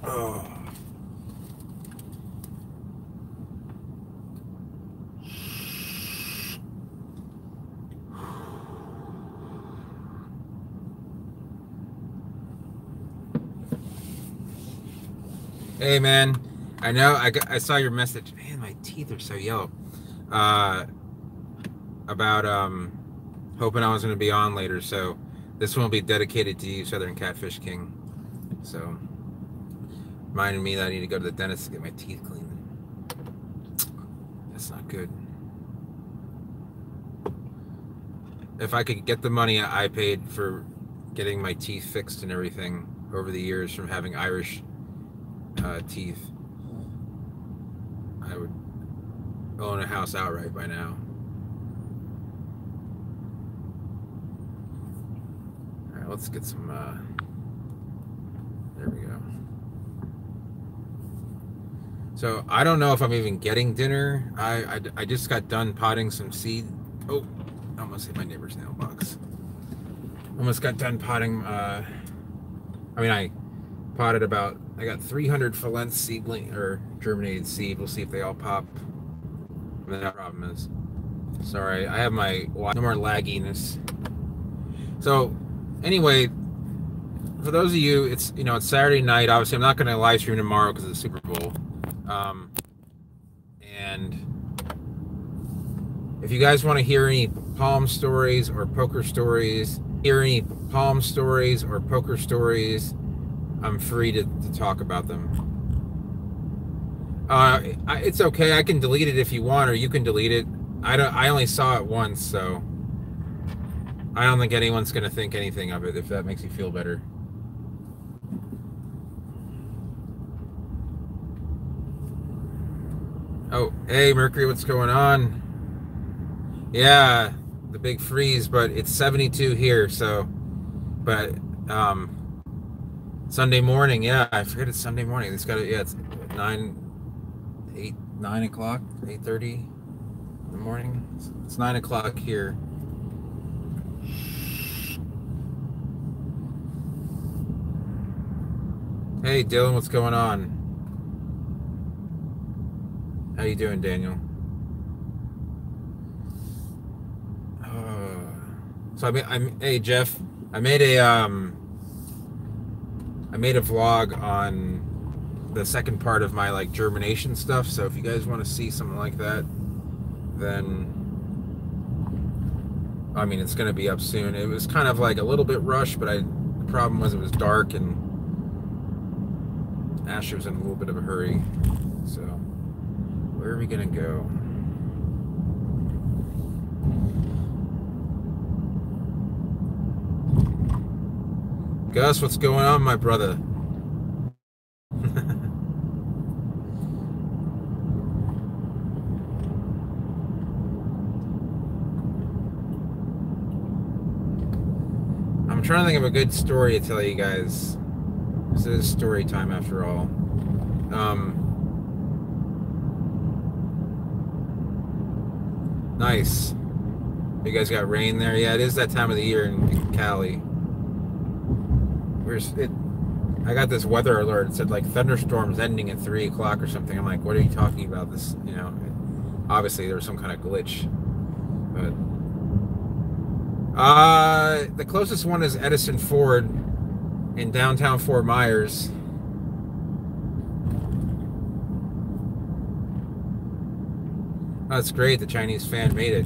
Oh. Hey man, I saw your message. Man, my teeth are so yellow. Uh, about hoping I was going to be on later. So this one will be dedicated to you, Southern Catfish King. So reminding me that I need to go to the dentist to get my teeth cleaned. That's not good. If I could get the money I paid for getting my teeth fixed and everything over the years from having Irish teeth, I would own a house outright by now. All right, let's get some. There we go. So I don't know if I'm even getting dinner. I just got done potting some seed. Oh, I almost hit my neighbor's mailbox. Almost got done potting. I potted about. I got 300 Phyllense seedling or germinated seed. We'll see if they all pop. That problem is. Sorry, I have my no more lagginess. So, anyway, for those of you, it's Saturday night. Obviously, I'm not going to live stream tomorrow because of the Super Bowl. And if you guys want to hear any palm stories or poker stories, I'm free to talk about them. It's okay. I can delete it if you want, or you can delete it. I only saw it once, so I don't think anyone's going to think anything of it, if that makes you feel better. Oh, hey, Mercury, what's going on? Yeah, the big freeze, but it's 72 here, so, but, Sunday morning, yeah, I forget it's Sunday morning. It's it's 9 o'clock, 8:30 in the morning. It's 9 o'clock here. Hey, Dylan, what's going on? How you doing, Daniel? So hey Jeff, I made a vlog on the second part of my germination stuff. So if you guys want to see something like that, then it's gonna be up soon. It was kind of a little bit rushed, but the problem was it was dark and Ashley was in a little bit of a hurry. So where are we gonna go? Gus, what's going on, my brother? I'm trying to think of a good story to tell you guys. This is story time after all. Nice. You guys got rain there? Yeah, it is that time of the year in Cali. I got this weather alert. It said thunderstorms ending at 3 o'clock or something. I'm like, what are you talking about? This, obviously there was some kind of glitch. But the closest one is Edison Ford in downtown Fort Myers. That's great. The Chinese fan made it.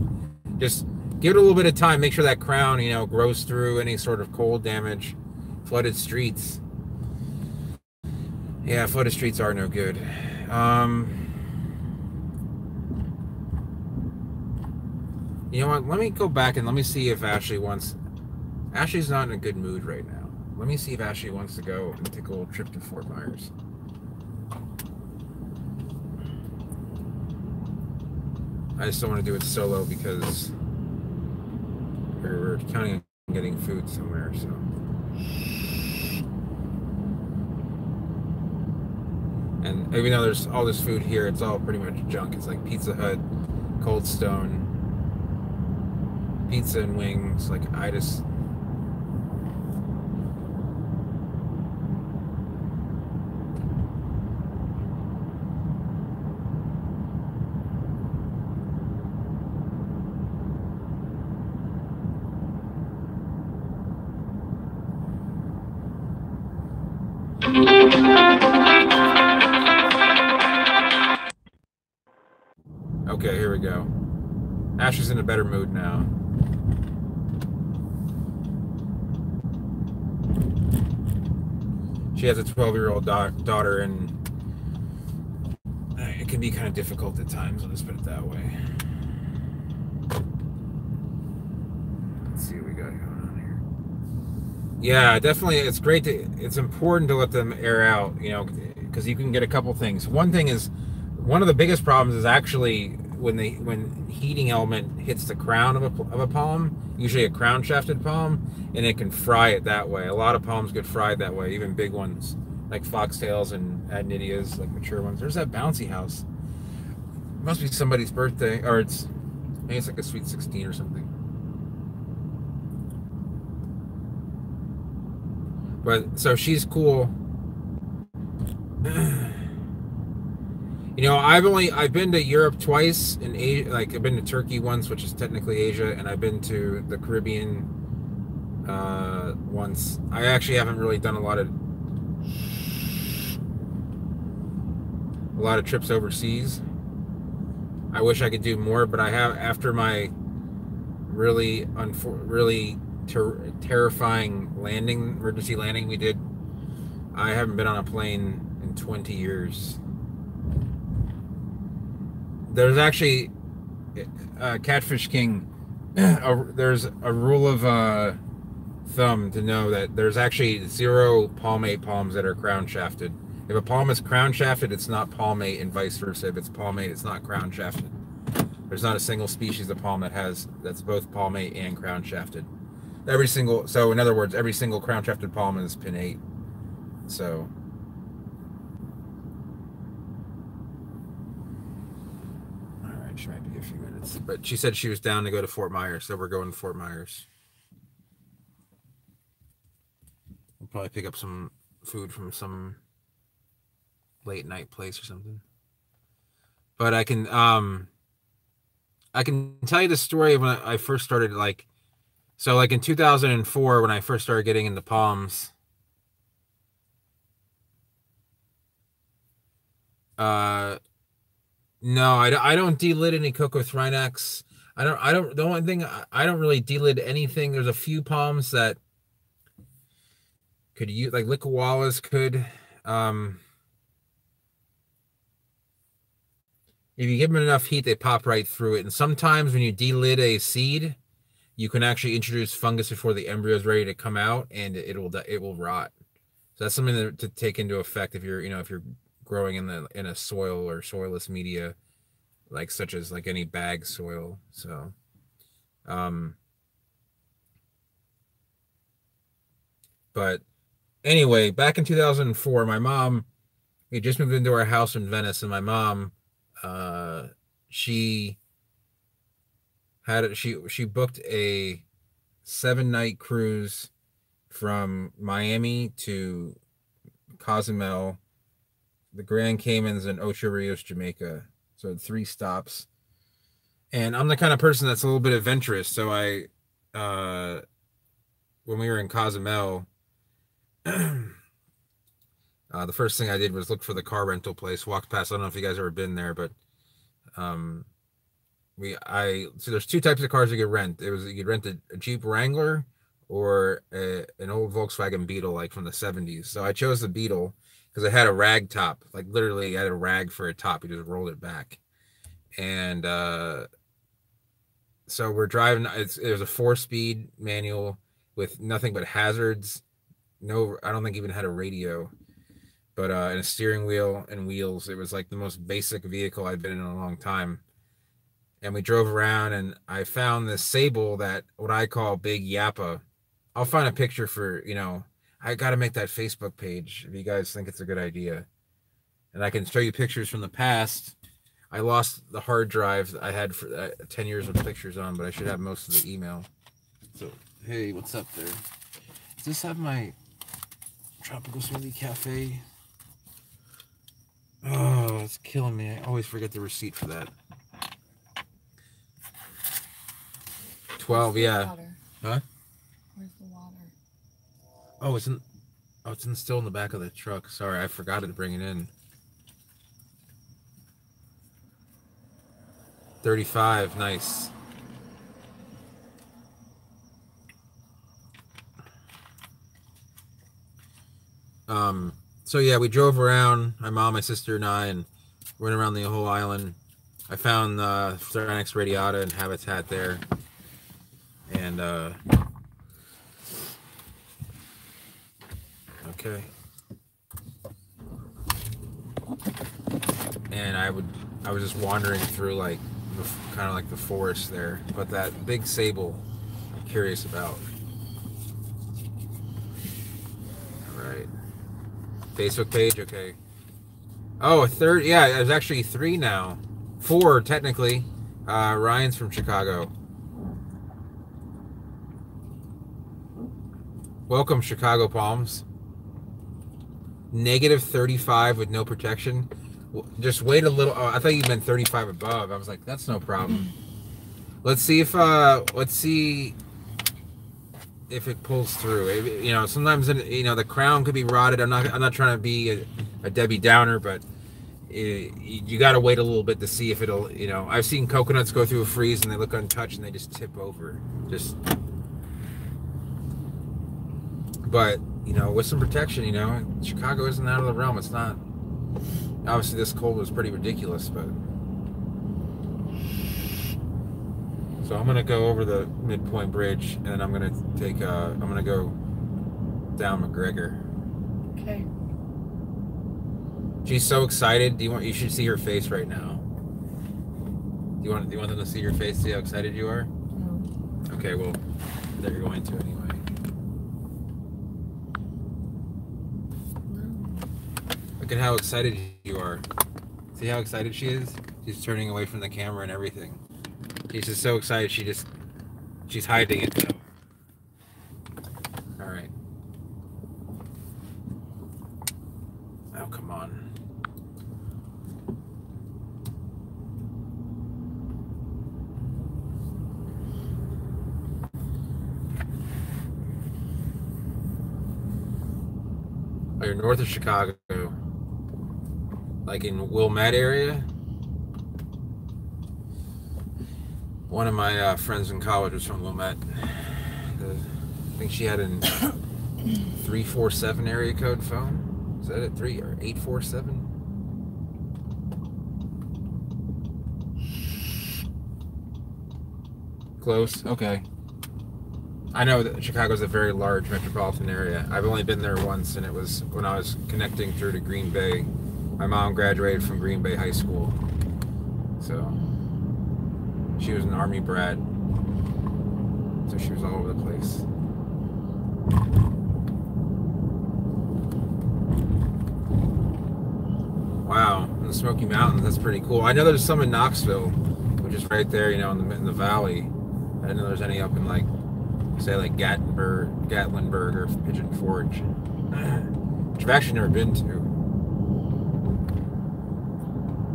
Just give it a little bit of time. Make sure that crown, grows through any sort of cold damage. Flooded streets. Yeah, flooded streets are no good. You know what? Let me go back and let me see if Ashley wants... Ashley's not in a good mood right now. Let me see if Ashley wants to go and take a little trip to Fort Myers. I just don't want to do it solo because we're counting on getting food somewhere, so... And even though there's all this food here, it's all pretty much junk. It's like Pizza Hut, Cold Stone, pizza and wings. I just... Okay, here we go. Ash is in a better mood now. She has a 12-year-old daughter, and it can be kind of difficult at times. I'll just put it that way. Let's see what we got going on here. Yeah, definitely. It's great it's important to let them air out, you know, because you can get a couple things. One thing is, one of the biggest problems is actually when heating element hits the crown of a palm, usually a crown shafted palm, and it can fry it that way. A lot of palms get fried that way, even big ones like foxtails and adnidias, like mature ones. There's that bouncy house. It must be somebody's birthday, or maybe it's like a sweet 16 or something. But so she's cool. You know, I've been to Europe twice, in Asia, like I've been to Turkey once, which is technically Asia, and I've been to the Caribbean once. I actually haven't really done a lot of trips overseas. I wish I could do more, but I have, after my really terrifying emergency landing we did, I haven't been on a plane in 20 years. There's actually, Catfish King, there's a rule of thumb to know that there's actually 0 palmate palms that are crown shafted. If a palm is crown shafted, it's not palmate, and vice versa. If it's palmate, it's not crown shafted. There's not a single species of palm that's both palmate and crown shafted. So in other words, every single crown shafted palm is pinnate. So she might be a few minutes, but she said she was down to go to Fort Myers, so we're going to Fort Myers. We'll probably pick up some food from some late night place or something. But I can tell you the story of when I first started, like in 2004 when I first started getting into palms. No, I don't delid any Coco-Thrynax. The only thing, I don't really delid anything. There's a few palms that could use, like Liquiwalas could. If you give them enough heat, they pop right through it. And sometimes when you delid a seed, you can actually introduce fungus before the embryo is ready to come out, and it will rot. So that's something to take into effect if you're growing in a soil or soilless media, like such as like any bag soil. So but anyway, back in 2004, my mom, we just moved into our house in Venice, and my mom, she booked a 7-night cruise from Miami to Cozumel, the Grand Caymans, and Ocho Rios, Jamaica. So 3 stops. And I'm the kind of person that's a little bit adventurous. So when we were in Cozumel, the first thing I did was look for the car rental place. Walked past. I don't know if you guys ever been there, but so there's 2 types of cars you could rent. You could rent a Jeep Wrangler or an old Volkswagen Beetle, like from the 70s. So I chose the Beetle because it had a rag top. Like literally, it had a rag for a top. You just rolled it back, and so we're driving. There's a 4-speed manual with nothing but hazards. No, I don't think even had a radio, but and a steering wheel and wheels. It was like the most basic vehicle I'd been in a long time. And we drove around, and I found this Sable that what I call Big Yappa. I'll find a picture for, I got to make that Facebook page if you guys think it's a good idea. And I can show you pictures from the past. I lost the hard drive I had for 10 years of pictures on, but I should have most of the email. So, hey, what's up there? Does this have my Tropical Smoothie Cafe? Oh, it's killing me. I always forget the receipt for that. 12, yeah. Water? Huh? Where's the water? Oh, it's in. Oh, it's still in the back of the truck. Sorry, I forgot to bring it in. 35, nice. So yeah, we drove around, my mom, my sister, and I, and went around the whole island. I found Styracosaurus radiata and habitat there, and okay, and I was just wandering through like kind of like the forest there, but that big sable, I'm curious about. All right, Facebook page, okay. Oh, a third, yeah, there's actually 3 now, 4 technically. Ryan's from Chicago. Welcome, Chicago Palms. Negative 35 with no protection. Just wait a little. Oh, I thought you meant 35 above. I was like, that's no problem. Let's see if it pulls through. You know, sometimes the crown could be rotted. I'm not trying to be a Debbie Downer, but you got to wait a little bit to see if it'll. You know, I've seen coconuts go through a freeze and they look untouched and they just tip over. But you know, with some protection, you know, Chicago isn't out of the realm. It's not. Obviously, this cold was pretty ridiculous, but. So I'm gonna go over the Midpoint Bridge, and I'm gonna take. I'm gonna go down McGregor. Okay. She's so excited. You should see her face right now. Do you want them to see your face? See how excited you are? No. Okay. Well, that you're going to anyway. Look at how excited you are. See how excited she is? She's turning away from the camera and everything. She's just so excited. She's hiding it though. All right. Oh, come on. Oh, you're north of Chicago. Like in Wilmette area? One of my friends in college was from Wilmette. I think she had an 347 area code phone. Is that it? 3 or 847? Close? Okay. I know that Chicago's a very large metropolitan area. I've only been there once, and it was when I was connecting through to Green Bay. My mom graduated from Green Bay High School. So she was an Army brat. So she was all over the place. Wow, in the Smoky Mountains, that's pretty cool. I know there's some in Knoxville, which is right there, you know, in the valley. I didn't know there's any up in like, say like Gatlinburg or Pigeon Forge, which I've actually never been to.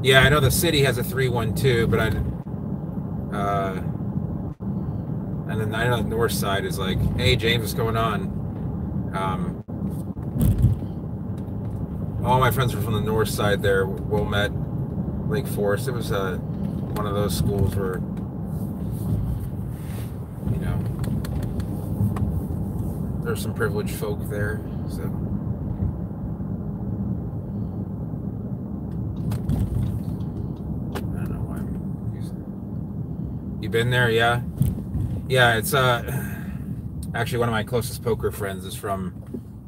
Yeah, I know the city has a 312, but and then I know the north side is like, hey James, what's going on? All my friends were from the north side there, Wilmette, Lake Forest. It was one of those schools where, you know, there's some privileged folk there, so. I don't know why I'm using it. You been there? Yeah? Yeah, it's actually one of my closest poker friends is from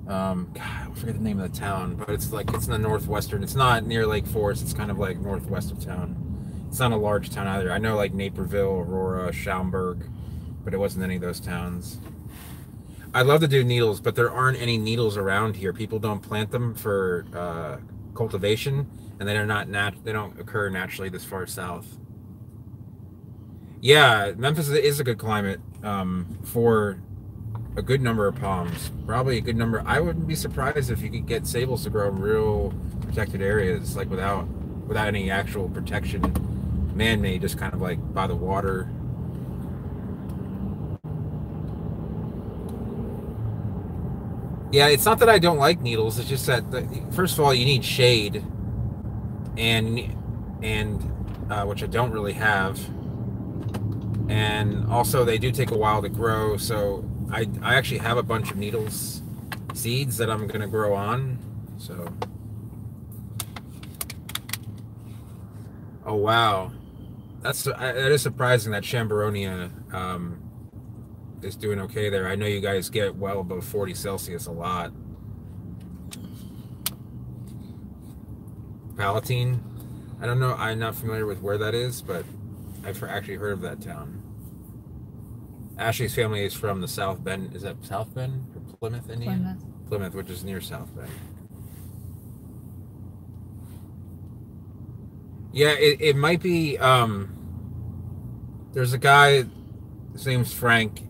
God, I forget the name of the town, but it's in the northwestern. It's not near Lake Forest. It's kind of like northwest of town. It's not a large town either. I know like Naperville, Aurora, Schaumburg, but it wasn't any of those towns. I'd love to do needles, but there aren't any needles around here. People don't plant them for cultivation, and they don't occur naturally this far south. Yeah, Memphis is a good climate for a good number of palms. Probably a good number. I wouldn't be surprised if you could get sables to grow in real protected areas, like without any actual protection, man-made, just kind of like by the water. Yeah, it's not that I don't like needles. It's just that, first of all, you need shade, and which I don't really have, and also they do take a while to grow. So I actually have a bunch of needles seeds that I'm gonna grow on. So, oh wow, that is surprising that Chamberonia is doing okay there. I know you guys get well above 40 Celsius a lot. Palatine, I don't know. I'm not familiar with where that is, but I've actually heard of that town. Ashley's family is from the South Bend. Is that South Bend or Plymouth, Indiana? Plymouth, which is near South Bend. Yeah, it might be. There's a guy, his name's Frank,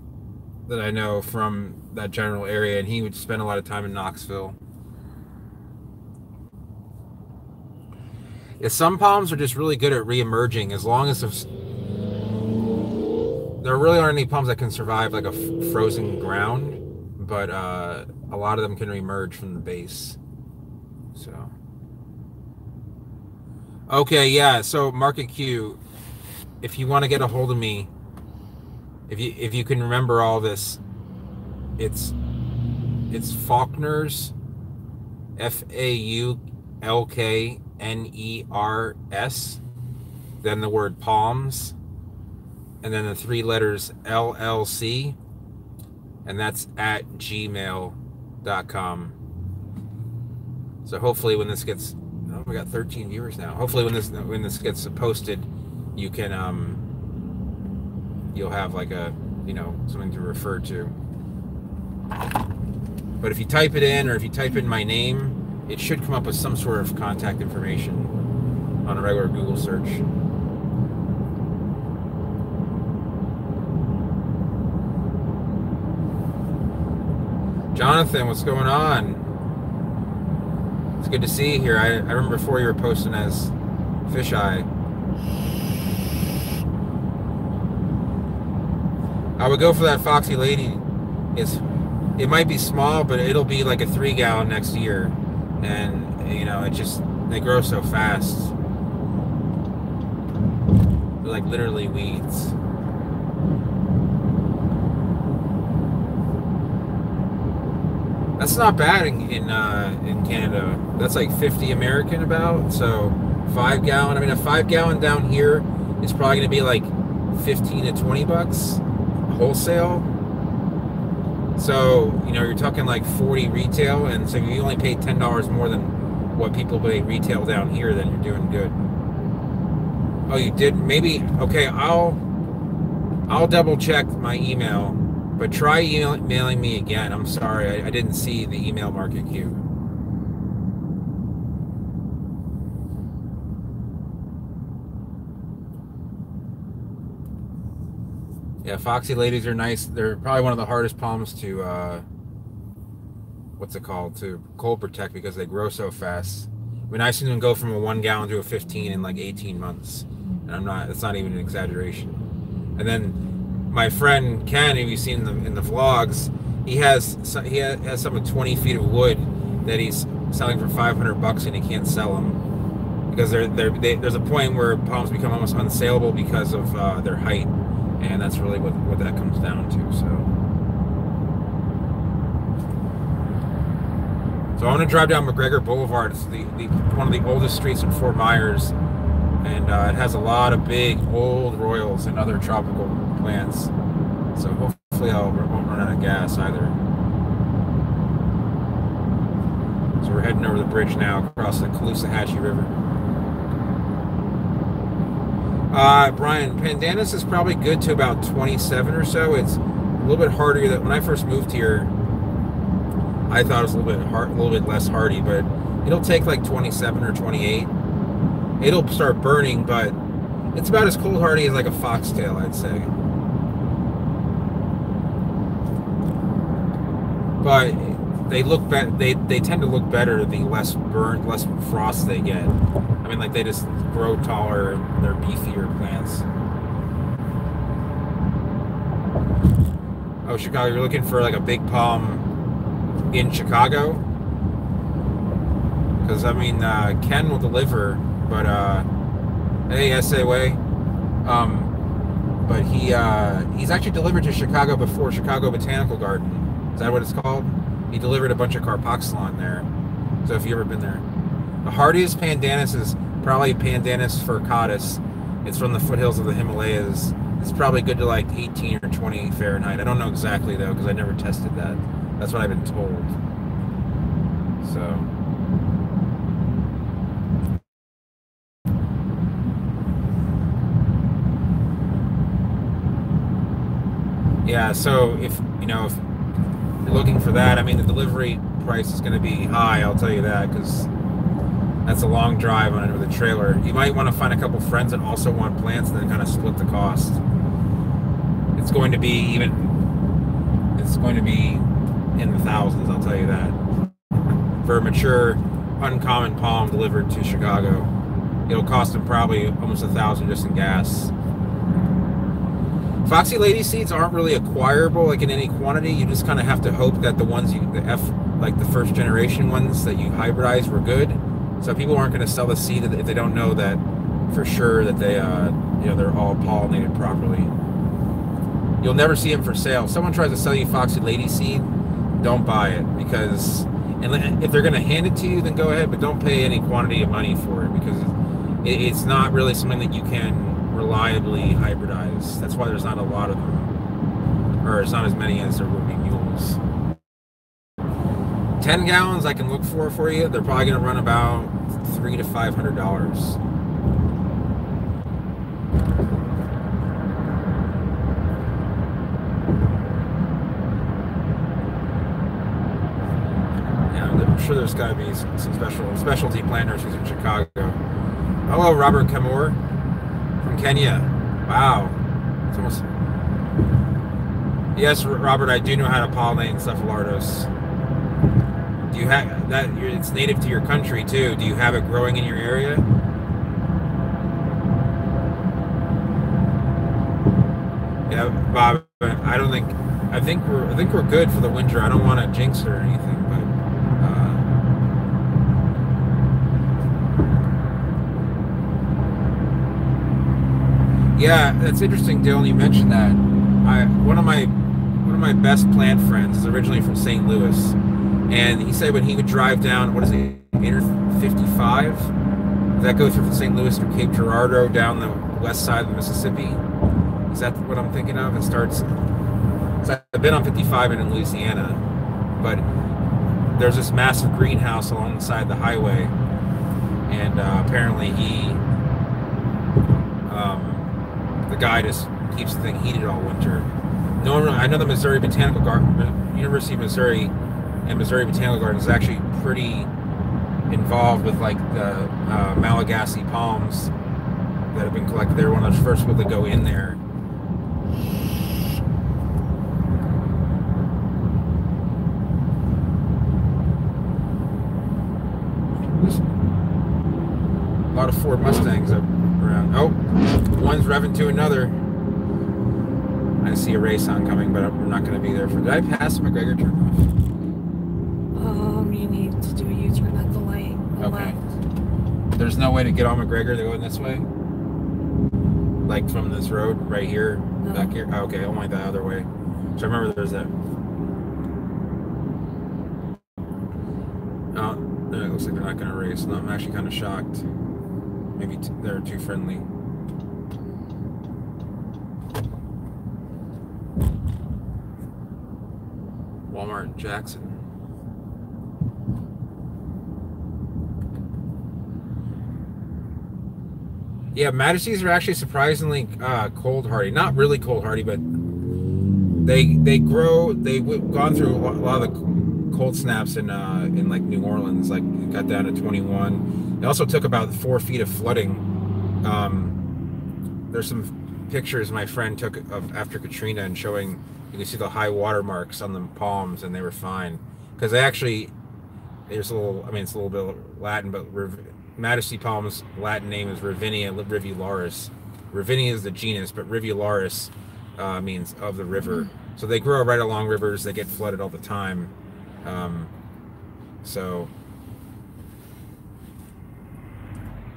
that I know from that general area, and he would spend a lot of time in Knoxville. Yeah, some palms are just really good at re-emerging as long as there really aren't any palms that can survive like a frozen ground, but a lot of them can re-emerge from the base. So, okay, yeah. So Market Q, if you want to get a hold of me, if you can remember all this, it's Faulkners, FAULKNERS, then the word palms, and then the 3 letters LLC, and that's at gmail.com. So hopefully when this gets, oh, we got 13 viewers now. Hopefully when this gets posted, you can you'll have like a, something to refer to. But if you type it in, or if you type in my name, it should come up with some sort of contact information on a regular Google search. Jonathan, what's going on? It's good to see you here. I remember before you were posting as Fisheye. I would go for that Foxy Lady. It might be small, but it'll be like a 3-gallon next year. And, they grow so fast. They're like literally weeds. That's not bad in Canada. That's like 50 American about. So 5-gallon. I mean, a 5-gallon down here is probably going to be like 15 to 20 bucks wholesale. So, you're talking like 40 retail, and so if you only pay $10 more than what people pay retail down here, then you're doing good. Oh, you did? Maybe, okay, I'll double check my email, but try emailing me again. I'm sorry, I didn't see the email, Market Q. Yeah, Foxy Ladies are nice. They're probably one of the hardest palms to, to cold protect, because they grow so fast. I mean, I've seen them go from a 1-gallon to a 15 in like 18 months. And it's not even an exaggeration. And then my friend Ken, who you've seen in the vlogs, he has some of 20 feet of wood that he's selling for $500 and he can't sell them. Because there's a point where palms become almost unsaleable because of their height. And that's really what that comes down to. So I'm going to drive down McGregor Boulevard. It's one of the oldest streets in Fort Myers. And it has a lot of big old royals and other tropical plants. So hopefully I won't run out of gas either. So we're heading over the bridge now across the Caloosahatchee River. Brian, Pandanus is probably good to about 27 or so. It's a little bit harder. When I first moved here, I thought it was a little bit less hardy, but it'll take like 27 or 28. It'll start burning, but it's about as cold hardy as like a foxtail, I'd say. But they tend to look better the less burnt, less frost they get. I mean, like, they just grow taller, they're beefier plants. Oh, Chicago, you're looking for like a big palm in Chicago. Because I mean, Ken will deliver, but hey, SA but he's actually delivered to Chicago before, Chicago Botanical Garden. Is that what it's called? He delivered a bunch of Carpoxylon there. So if you've ever been there, the hardiest pandanus is probably Pandanus furcatus. It's from the foothills of the Himalayas. It's probably good to like 18 or 20 Fahrenheit. I don't know exactly though, because I never tested that. That's what I've been told. So. Yeah, so if you're looking for that, I mean, the delivery price is going to be high, I'll tell you that, because that's a long drive on it with a trailer. You might want to find a couple friends that also want plants and then kind of split the cost. It's going to be in the thousands, I'll tell you that. For a mature, uncommon palm delivered to Chicago, it'll cost them probably almost $1,000 just in gas. Foxy Lady seeds aren't really acquirable like in any quantity. You just kind of have to hope that the ones like the first generation ones that you hybridized were good. So people aren't going to sell the seed if they don't know that for sure that they they're all pollinated properly. You'll never see them for sale. If someone tries to sell you Foxy Lady seed, don't buy it, because if they're going to hand it to you, then go ahead, but don't pay any quantity of money for it, because it's not really something that you can reliably hybridize. That's why there's not a lot of them, or it's not as many as there would be mules. 10 gallons I can look for you. They're probably going to run about $300 to $500. Yeah, I'm sure there's got to be some specialty plant nurseries in Chicago. Hello, Robert Kamor from Kenya. Wow. It's almost... Yes, Robert, I do know how to pollinate Encephalartos. Do you have that? It's native to your country too. Do you have it growing in your area? Yeah, Bob. I don't think. I think we're good for the winter. I don't want to jinx it or anything, but. Yeah, that's interesting, Dylan. You mentioned that. One of my best plant friends is originally from St. Louis, and he said when he would drive down, what is it, 55? Does that go through from St. Louis through Cape Girardeau down the west side of the Mississippi? Is that what I'm thinking of? It starts. I've been on 55 in Louisiana, but there's this massive greenhouse along the side of the highway, and apparently the guy just keeps the thing heated all winter. Normally, I know the Missouri Botanical Garden, University of Missouri, and Missouri Botanical Garden is actually pretty involved with like the Malagasy palms that have been collected. They were one of the first people to go in there. There's a lot of Ford Mustangs up around. Oh, one's revving to another. I see a race oncoming, but we're not going to be there for. Did I pass McGregor turn off? You need to do a U-turn at the light. Okay. There's no way to get on McGregor to go in this way? Like from this road right here? No. Back here? Oh, okay, only the other way. So I remember there's that. Oh, it looks like they're not going to race. No, I'm actually kind of shocked. Maybe they're too friendly. Walmart in Jackson. Yeah, Majesties are actually surprisingly cold hardy. Not really cold hardy, but they grow. They've gone through a lot of the cold snaps in like New Orleans. Like it got down to 21. They also took about 4 feet of flooding. There's some pictures my friend took of after Katrina and showing. You can see the high water marks on the palms, and they were fine because they actually. There's a little. I mean, it's a little bit Latin, but Majesty palm's Latin name is Rivinia rivularis. Rivinia is the genus, but rivularis means of the river. So they grow right along rivers. They get flooded all the time. So,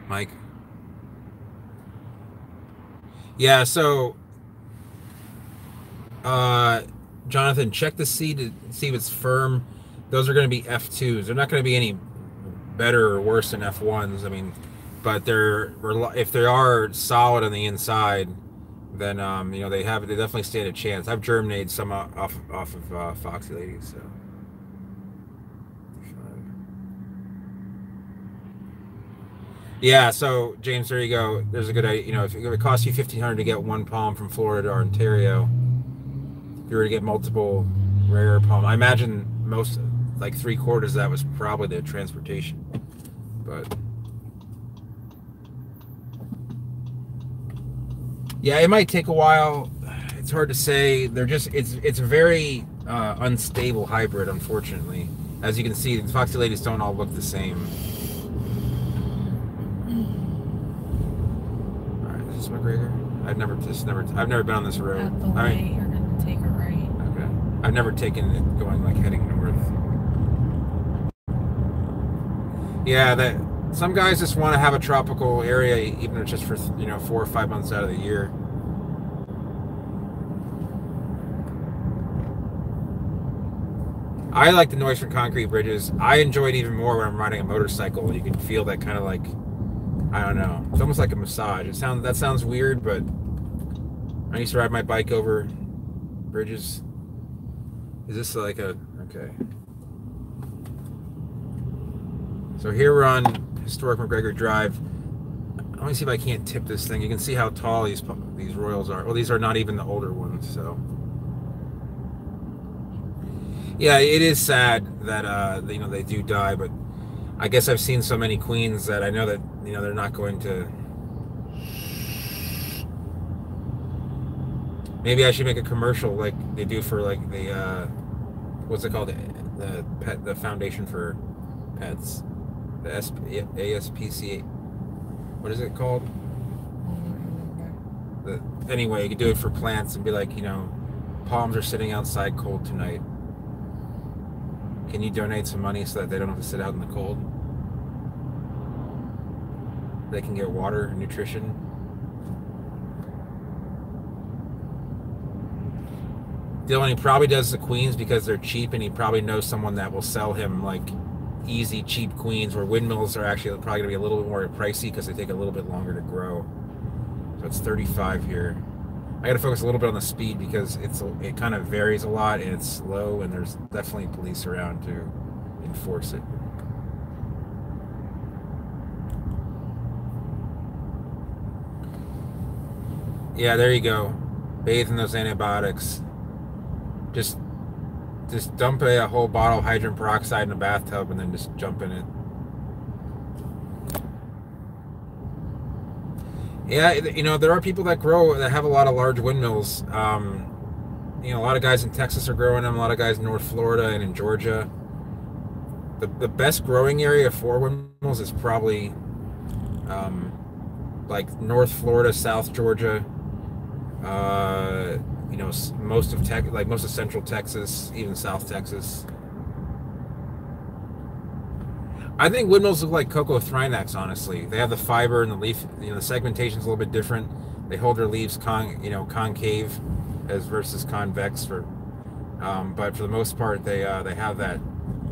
Mike. Yeah, so Jonathan, check the seed to see if it's firm. Those are going to be F2s. They're not going to be any better or worse than F1s. I mean, but if they are solid on the inside, then they definitely stand a chance. I've germinated some off of Foxy Ladies. So. Yeah, so James, there you go. There's a good idea. If it costs you $1,500 to get one palm from Florida or Ontario, if you were to get multiple rare palm, I imagine most, like 3/4 of that was probably the transportation. But yeah, it might take a while. It's hard to say. It's a very unstable hybrid, unfortunately. As you can see, the Foxy Ladies don't all look the same. McGregor? I've never been on this road. At the light, you're gonna take a right. Okay. I've never taken it going like heading north. Yeah, that some guys just want to have a tropical area, even if it's just for 4 or 5 months out of the year. I like the noise from concrete bridges. I enjoy it even more when I'm riding a motorcycle. You can feel that kind of like, I don't know. It's almost like a massage. That sounds weird, but I used to ride my bike over bridges. Is this like okay? So here we're on historic McGregor Drive. Let me see if I can't tip this thing. You can see how tall these Royals are. Well, these are not even the older ones, so. Yeah, it is sad that they do die, but I guess I've seen so many queens that I know that they're not going to. Maybe I should make a commercial like they do for like the what's it called, the Foundation for Pets, the ASPCA. What is it called? Anyway, you could do it for plants and be like, palms are sitting outside cold tonight. Can you donate some money so that they don't have to sit out in the cold? They can get water, nutrition. Dylan, he probably does the queens because they're cheap, and he probably knows someone that will sell him like easy, cheap queens, where windmills are actually probably going to be a little bit more pricey because they take a little bit longer to grow. So it's 35 here. I got to focus a little bit on the speed because it kind of varies a lot and it's slow, and there's definitely police around to enforce it. Yeah, there you go. Bathe in those antibiotics. Just dump a whole bottle of hydrogen peroxide in a bathtub and then just jump in it. Yeah, there are people that have a lot of large windmills. A lot of guys in Texas are growing them. A lot of guys in North Florida and in Georgia. The best growing area for windmills is probably like North Florida, South Georgia. Most of Central Texas, even South Texas. I think windmills look like Cocoa Thrinax, honestly. They have the fiber and the leaf, the segmentation's a little bit different. They hold their leaves concave versus convex but for the most part they have that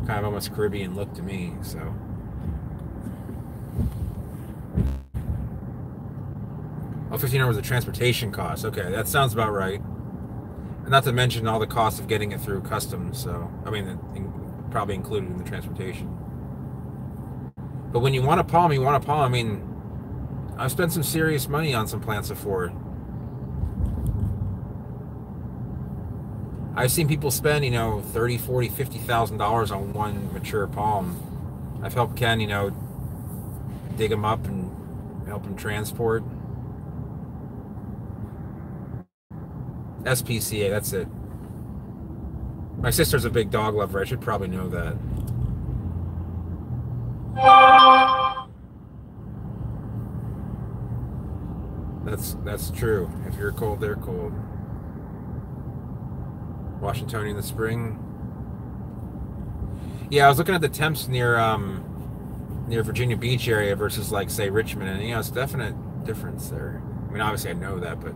kind of almost Caribbean look to me, so. Oh, $1,500 was the transportation cost. Okay, that sounds about right. And not to mention all the costs of getting it through customs, so, I mean, probably included in the transportation. But when you want a palm, I mean, I've spent some serious money on some plants before. I've seen people spend, $30,000, $40,000, $50,000 on one mature palm. I've helped Ken, dig them up and help him transport. SPCA, that's it. My sister's a big dog lover. I should probably know that. That's true. If you're cold, they're cold. Washingtonian in the spring. Yeah, I was looking at the temps near Virginia Beach area versus like say Richmond, and it's a definite difference there. I mean, obviously I know that, but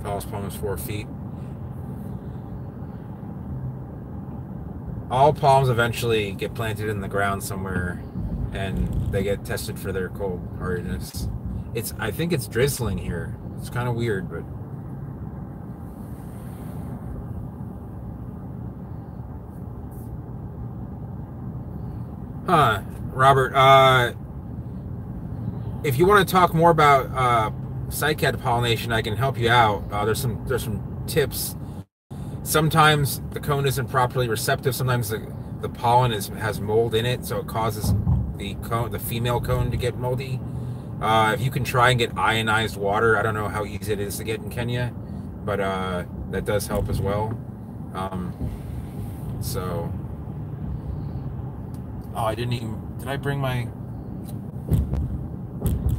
tallest palm is 4 feet. All palms eventually get planted in the ground somewhere, and they get tested for their cold hardiness. I think it's drizzling here. It's kind of weird, but Robert, if you want to talk more about cycad pollination, I can help you out. There's some tips. Sometimes the cone isn't properly receptive. Sometimes the pollen has mold in it, so it causes the female cone to get moldy. If you can try and get ionized water, I don't know how easy it is to get in Kenya, but that does help as well. So, oh, I didn't even. Did I bring my?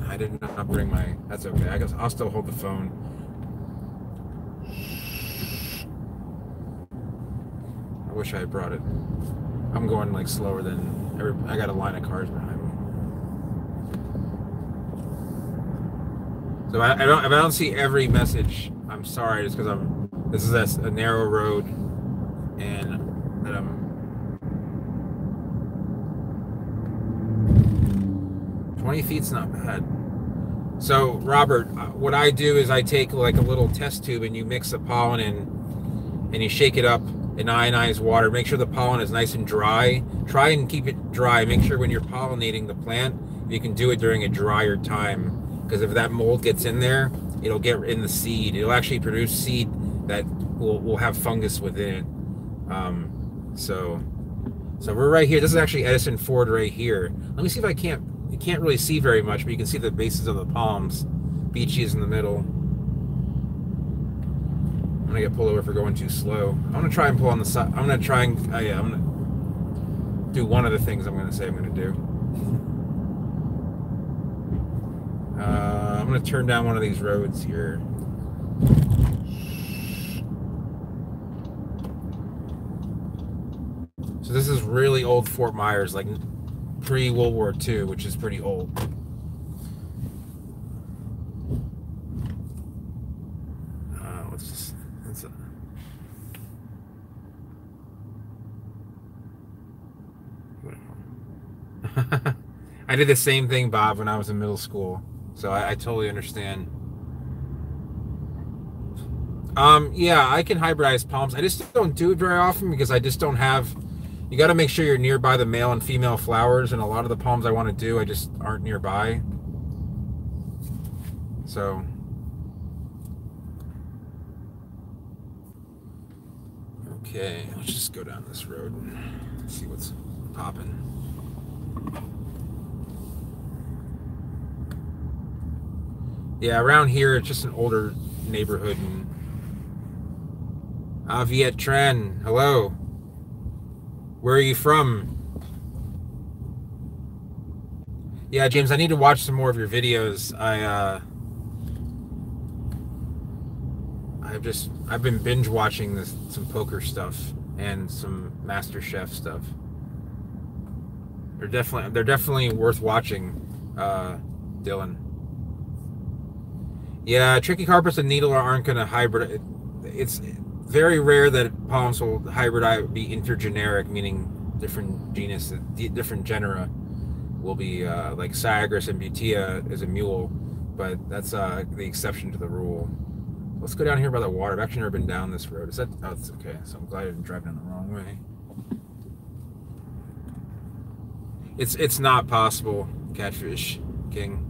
I did not bring my. That's okay. I guess I'll still hold the phone. I wish I had brought it. I'm going like slower than I got a line of cars behind me. So if I don't see every message, I'm sorry. Just because this is a narrow road, and that I'm. 20 feet's not bad. So Robert, what I do is I take like a little test tube and you mix the pollen in, and you shake it up in ionized water. Make sure the pollen is nice and dry. Try and keep it dry. Make sure when you're pollinating the plant, you can do it during a drier time, because if that mold gets in there, it'll get in the seed. It'll actually produce seed that will have fungus within it. So we're right here. This is actually Edison Ford right here. Let me see if I can't. You can't really see very much, but you can see the bases of the palms. Beachy is in the middle. I'm gonna get pulled over for going too slow. I'm gonna try and pull on the side. I'm gonna try and I'm gonna do one of the things I'm gonna say I'm gonna do. I'm gonna turn down one of these roads here. So this is really old Fort Myers, like pre-World War II, which is pretty old. I did the same thing, Bob, when I was in middle school, so I totally understand. Yeah, I can hybridize palms. I just don't do it very often because I just don't have. You got to make sure you're nearby the male and female flowers, and a lot of the palms I want to do, I just aren't nearby. So, okay, let's just go down this road and see what's popping. Yeah, around here it's just an older neighborhood. And Viet Tran, hello. Where are you from? Yeah, James, I need to watch some more of your videos. I've been binge watching some poker stuff and some Master Chef stuff. They're definitely worth watching, Dylan. Yeah, tricky carpets and needle aren't going to hybrid. It's very rare that palms will hybridize, be intergeneric, meaning different genus, different genera will be like Syagris and Butea is a mule, but that's the exception to the rule. Let's go down here by the water. I've actually never been down this road. Is that? Oh, it's okay. So I'm glad I didn't drive down the wrong way. It's not possible, Catfish King.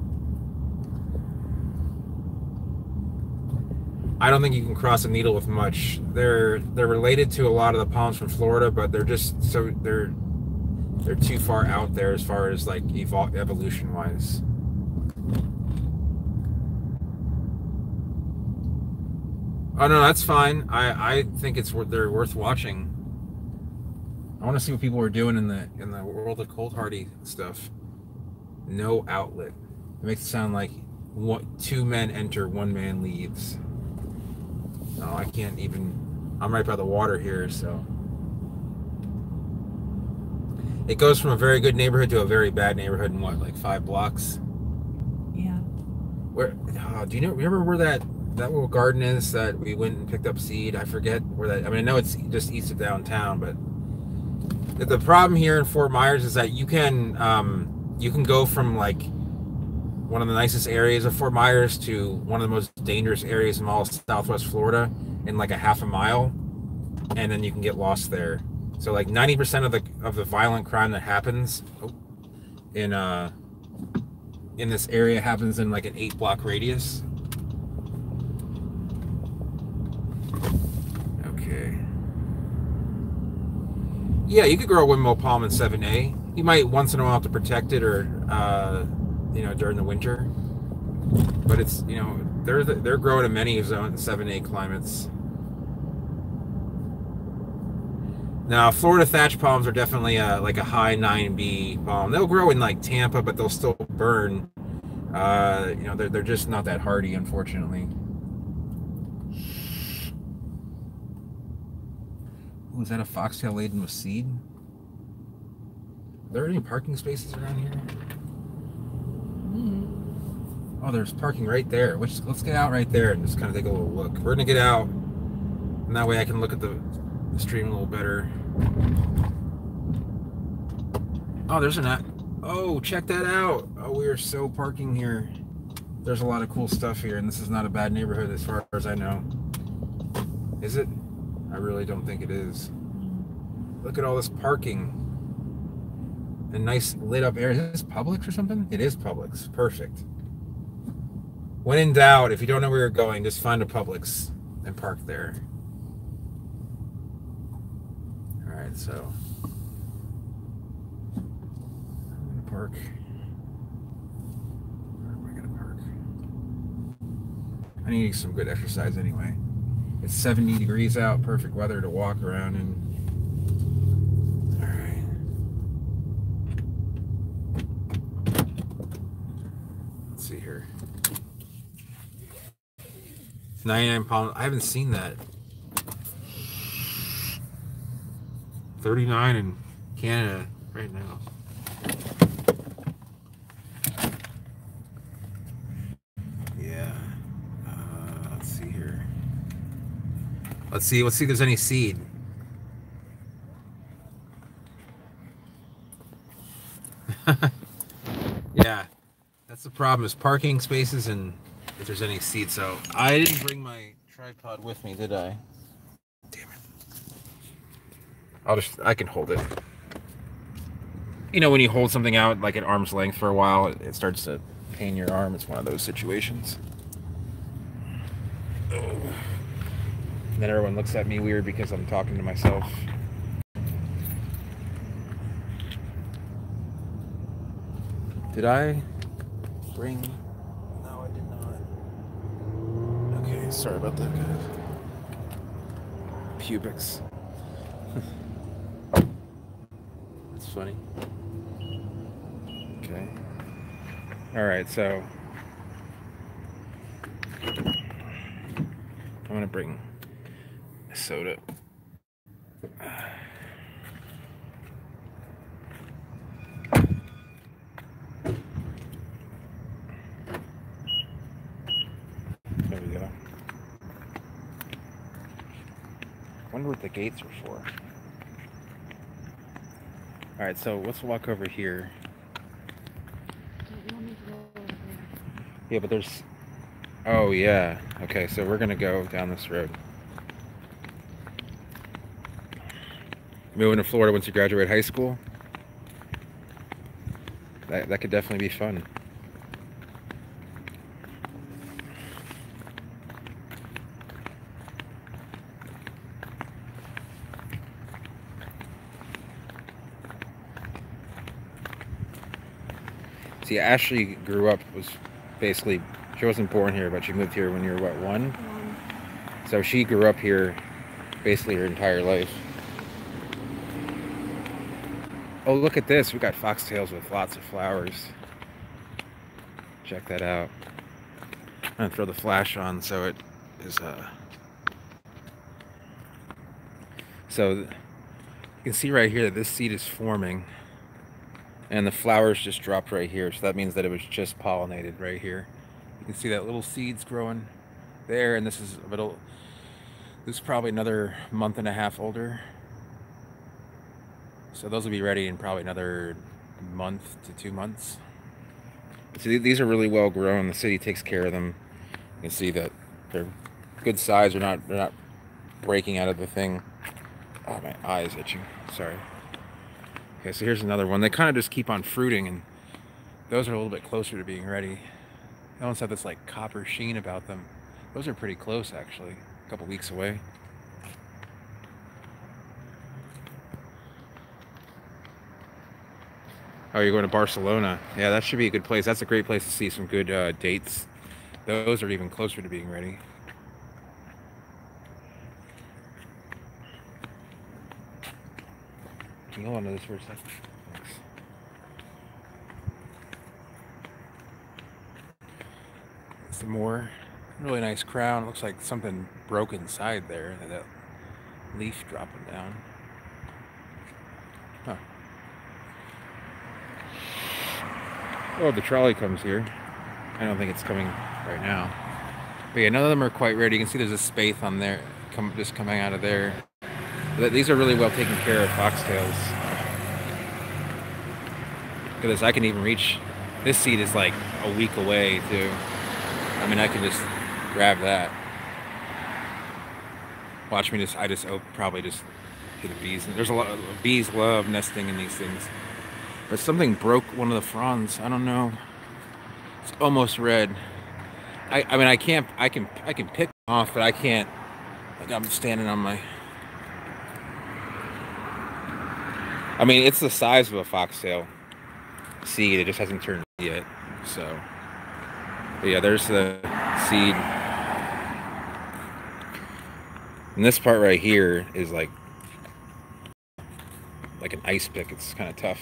I don't think you can cross a needle with much. They're related to a lot of the palms from Florida, but they're just so they're too far out there as far as like evolution wise. Oh no, that's fine. I think they're worth watching. I want to see what people are doing in the world of cold hardy stuff. No outlet. It makes it sound like two men enter, one man leaves. No, I can't even. I'm right by the water here, so it goes from a very good neighborhood to a very bad neighborhood in what, like 5 blocks? Yeah. Where? Do you know? Remember where that little garden is that we went and picked up seed? I forget where that. I mean, I know it's just east of downtown, but the problem here in Fort Myers is that you can go from like one of the nicest areas of Fort Myers to one of the most dangerous areas in all of Southwest Florida in like a half a mile, and then you can get lost there. So like 90% of the violent crime that happens in this area happens in like an 8-block radius. Okay. Yeah, you could grow a windmill palm in 7A. You might once in a while have to protect it, or during the winter. But it's, they're growing in many zone 7A climates. Now, Florida thatch palms are definitely like a high 9B palm. They'll grow in like Tampa, but they'll still burn. They're just not that hardy, unfortunately. Ooh, is that a foxtail laden with seed? Are there any parking spaces around here? Oh, there's parking right there. Let's get out right there and just kind of take a little look. We're gonna get out, and that way I can look at the stream a little better. Oh, there's an app. Oh, check that out. Oh, we are so parking here. There's a lot of cool stuff here, and this is not a bad neighborhood as far as I know. Is it? I really don't think it is. Look at all this parking. A nice lit up area. Is this Publix or something? It is Publix. Perfect. When in doubt, if you don't know where you're going, just find a Publix and park there. Alright, so I'm gonna park. Where am I gonna park? I need some good exercise anyway. It's 70 degrees out, perfect weather to walk around in. Alright. Let's see here. 99 pounds. I haven't seen that. 39 in Canada right now. Yeah. Let's see here. Let's see if there's any seed. Yeah. That's the problem, is parking spaces and if there's any seed. So I didn't bring my tripod with me, did I? Damn it. I can hold it. When you hold something out like at arm's length for a while, it starts to pain your arm. It's one of those situations. Oh. And then everyone looks at me weird because I'm talking to myself. Did I bring... No, I did not. Okay, sorry about that, guys. Pubics. That's funny. Okay. Alright, so I'm gonna bring a soda. There we go. Wonder what the gates are for. Alright, so let's walk over here. Yeah, but there's... Oh, yeah. Okay, so we're gonna go down this road. Moving to Florida once you graduate high school? That could definitely be fun. See, Ashley grew up, basically, she wasn't born here, but she moved here when you were, what, 1? So she grew up here basically her entire life. Oh, look at this. We got foxtails with lots of flowers. Check that out. I'm gonna throw the flash on so it is so you can see right here that this seed is forming and the flowers just dropped right here, so that means that it was just pollinated right here. You can see that little seeds growing there, and this is probably another month and a half older, so those will be ready in probably another month to 2 months. See, these are really well grown. The city takes care of them. You can see that they're good size. They're not breaking out of the thing. Oh, my eye is itching. Sorry. Okay, so here's another one. They kind of just keep on fruiting, and those are a little bit closer to being ready. They almost have this like copper sheen about them. Those are pretty close, actually. A couple weeks away. Oh, you're going to Barcelona. Yeah, that should be a good place. That's a great place to see some good dates. Those are even closer to being ready. Can you hold on to this for a second? Thanks. Some more. Really nice crown. It looks like something broke inside there. That leaf dropping down. Huh. Oh, the trolley comes here. I don't think it's coming right now. But yeah, none of them are quite ready. You can see there's a spathe on there, just coming out of there. But these are really well taken care of foxtails. Look at this, I can even reach, this seed is like a week away too. I mean, I can just grab that. Watch me just, probably just hit the bees. There's a lot of bees love nesting in these things. But something broke one of the fronds. I don't know. It's almost red. I mean, I can pick them off, but I can't. Like, I'm standing on my. I mean, it's the size of a foxtail seed. It just hasn't turned yet. So, but yeah, there's the seed. And this part right here is like an ice pick. It's kind of tough.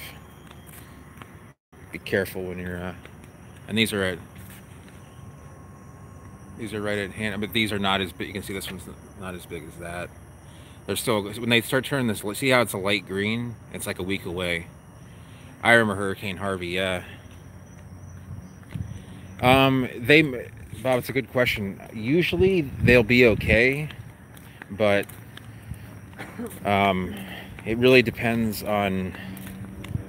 Be careful when you're. And these are right at hand, but these are not as big. You can see this one's not as big as that. They're still, when they start turning this, see how it's a light green? It's like a week away. I remember Hurricane Harvey, yeah. Bob, it's a good question. Usually they'll be okay, but it really depends on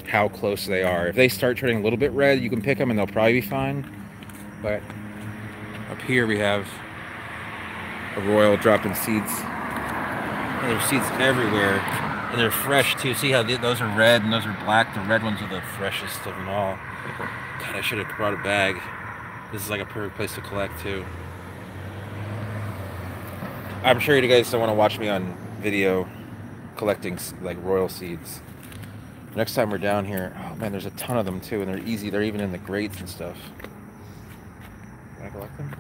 how close they are. If they start turning a little bit red, you can pick them and they'll probably be fine. But up here we have a royal dropping seeds. And there's seeds everywhere, and they're fresh too. See how those are red and those are black? The red ones are the freshest of them all. God, I should have brought a bag. This is like a perfect place to collect too. I'm sure you guys don't want to watch me on video collecting like royal seeds. Next time we're down here, oh man, there's a ton of them too, and they're easy. They're even in the grates and stuff. Can I collect them?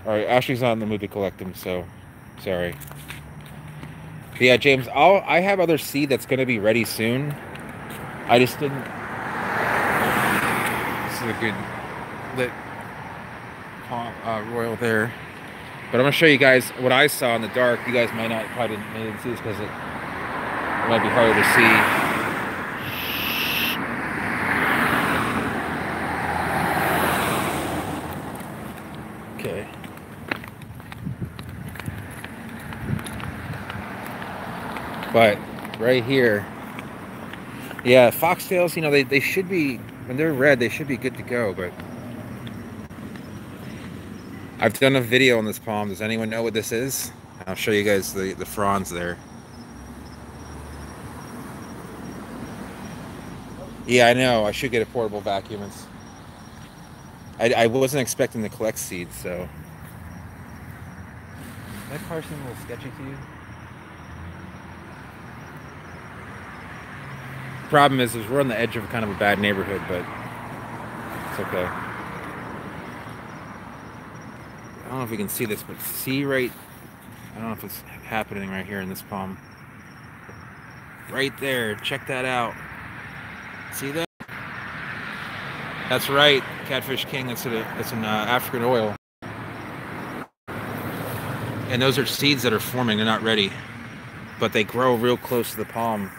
All right, Ashley's not in the mood to collect them, so sorry. But yeah, James, I have other seed that's going to be ready soon. I just didn't. This is a good lit royal there. But I'm going to show you guys what I saw in the dark. You guys might not probably didn't see this because it might be harder to see. Okay. But right here, yeah, foxtails, you know, they should be, when they're red, they should be good to go, but I've done a video on this palm. Does anyone know what this is? I'll show you guys the fronds there. Yeah, I know. I should get a portable vacuum. I wasn't expecting to collect seeds, so. That car seem a little sketchy to you? Problem is we're on the edge of kind of a bad neighborhood, but it's okay. I don't know if you can see this, but see right, I don't know if it's happening right here in this palm. Right there, check that out. See that? That's right, Catfish King. That's an African oil. And those are seeds that are forming. They're not ready, but they grow real close to the palm.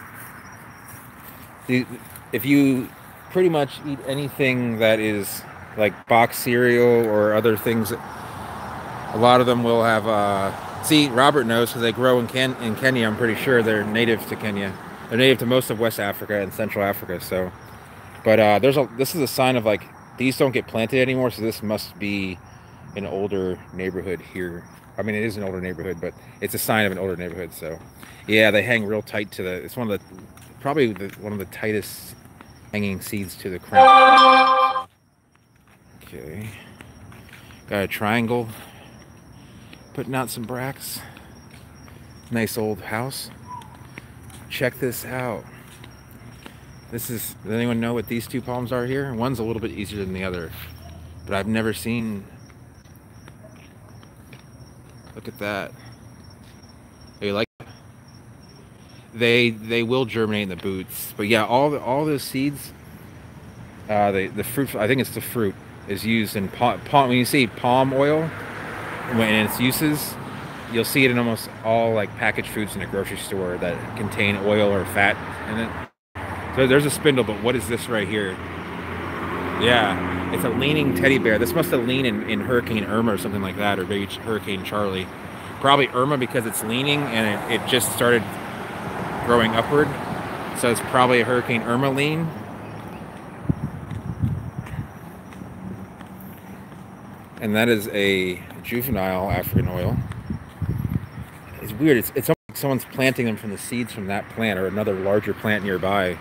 If you pretty much eat anything that is like box cereal or other things, a lot of them will have. See, Robert knows because they grow in Kenya. I'm pretty sure they're native to Kenya. They're native to most of West Africa and Central Africa. So, but this is a sign of like these don't get planted anymore. So this must be an older neighborhood here. I mean, it is an older neighborhood, but it's a sign of an older neighborhood. So, yeah, they hang real tight to the. It's one of the probably one of the tightest hanging seeds to the crown. Okay, got a triangle. Putting out some bracts. Nice old house. Check this out. Does anyone know what these two palms are here? One's a little bit easier than the other, but I've never seen. Look at that. You like that? They will germinate in the boots, but yeah, all those seeds, the fruit. I think it's the fruit is used in palm. When you see palm oil. When its uses, you'll see it in almost all like packaged foods in a grocery store that contain oil or fat in it. So there's a spindle, but what is this right here? Yeah, it's a leaning teddy bear. This must have leaned in Hurricane Irma or something like that, or maybe Hurricane Charlie. Probably Irma because it's leaning and it just started growing upward. So it's probably a Hurricane Irma lean. And that is a juvenile African oil. It's weird. It's almost like someone's planting them from the seeds from that plant or another larger plant nearby.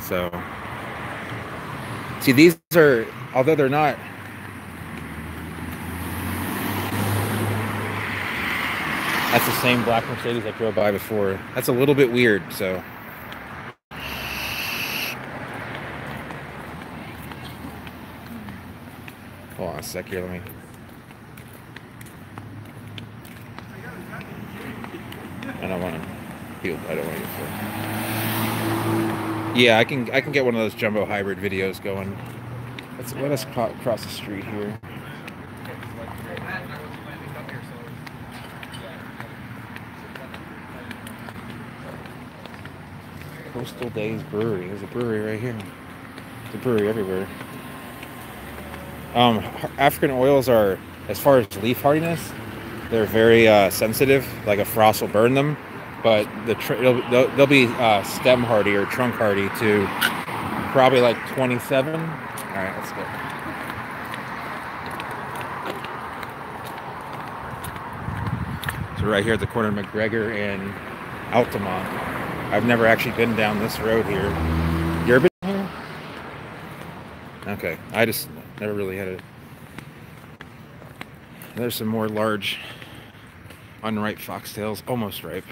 So, see, these are, although they're not, that's the same black Mercedes I drove by before. That's a little bit weird, so. Hold on a sec here, let me. I don't want to feel. I don't want to get full. Yeah, I can get one of those jumbo hybrid videos going. Let us cross the street here. Coastal Days Brewery. There's a brewery right here. There's a brewery everywhere. African oils are, as far as leaf hardiness, they're very sensitive. Like a frost will burn them, but they'll be stem hardy or trunk hardy to probably like 27. All right, let's go. So right here at the corner of McGregor and Altamont. I've never actually been down this road here. You ever been here? Okay, I just never really had it. There's some more large, unripe foxtails, almost ripe.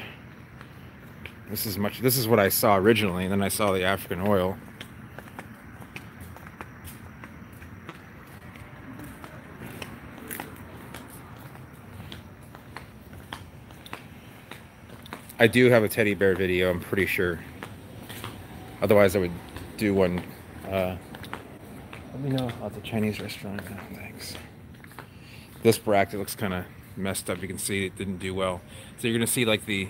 This is what I saw originally, and then I saw the African oil. I do have a teddy bear video, I'm pretty sure. Otherwise, I would do one. Let me know about the Chinese restaurant. Oh, thanks. This bracket looks kind of messed up. You can see it didn't do well. So you're gonna see like a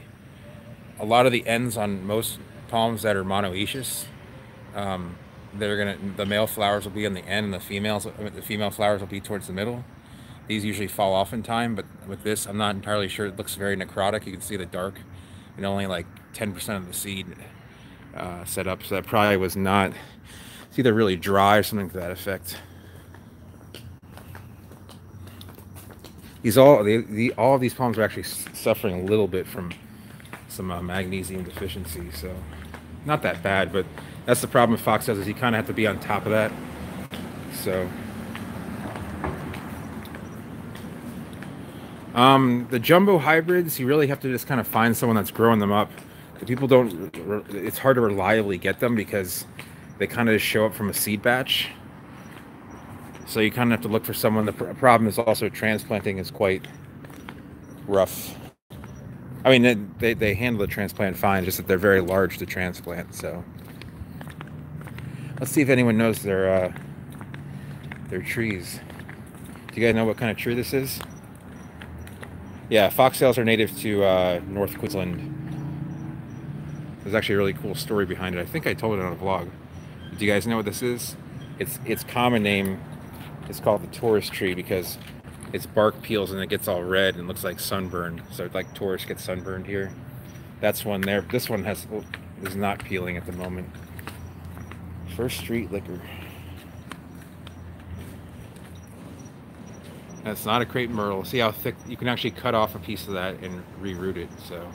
lot of the ends on most palms that are monoecious. The male flowers will be on the end, and the female flowers will be towards the middle. These usually fall off in time, but with this, I'm not entirely sure. It looks very necrotic. You can see the dark, and only like 10% of the seed set up. So that probably was not. It's either really dry or something to that effect. All of these palms are actually suffering a little bit from some magnesium deficiency, so not that bad, but that's the problem with foxtails, is you kind of have to be on top of that. So the jumbo hybrids, you really have to just kind of find someone that's growing them up. People don't, it's hard to reliably get them because they kind of just show up from a seed batch. So you kind of have to look for someone. The problem is also transplanting is quite rough. I mean, they handle the transplant fine, just that they're very large to transplant. So let's see if anyone knows their They're trees. Do you guys know what kind of tree this is? Yeah, foxtails are native to North Queensland. There's actually a really cool story behind it. I think I told it on a vlog. Do you guys know what this is? Its common name is called the Taurus tree because its bark peels and it gets all red and looks like sunburn. So like Taurus gets sunburned here. That's one there. This one is not peeling at the moment. First Street Liquor. That's not a crepe myrtle. See how thick? You can actually cut off a piece of that and reroot it. So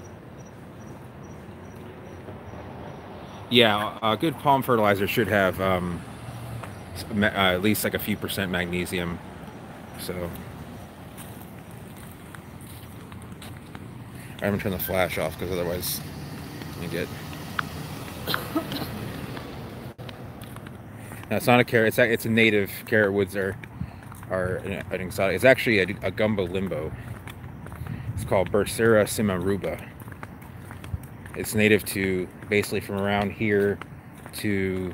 yeah, a good palm fertilizer should have at least like a few percent magnesium. So I'm gonna turn the flash off because otherwise you get. Now it's not a carrot. It's a native. Carrot woods are an exotic. It's actually a gumbo limbo. It's called Bursera cimaruba. It's native to basically from around here to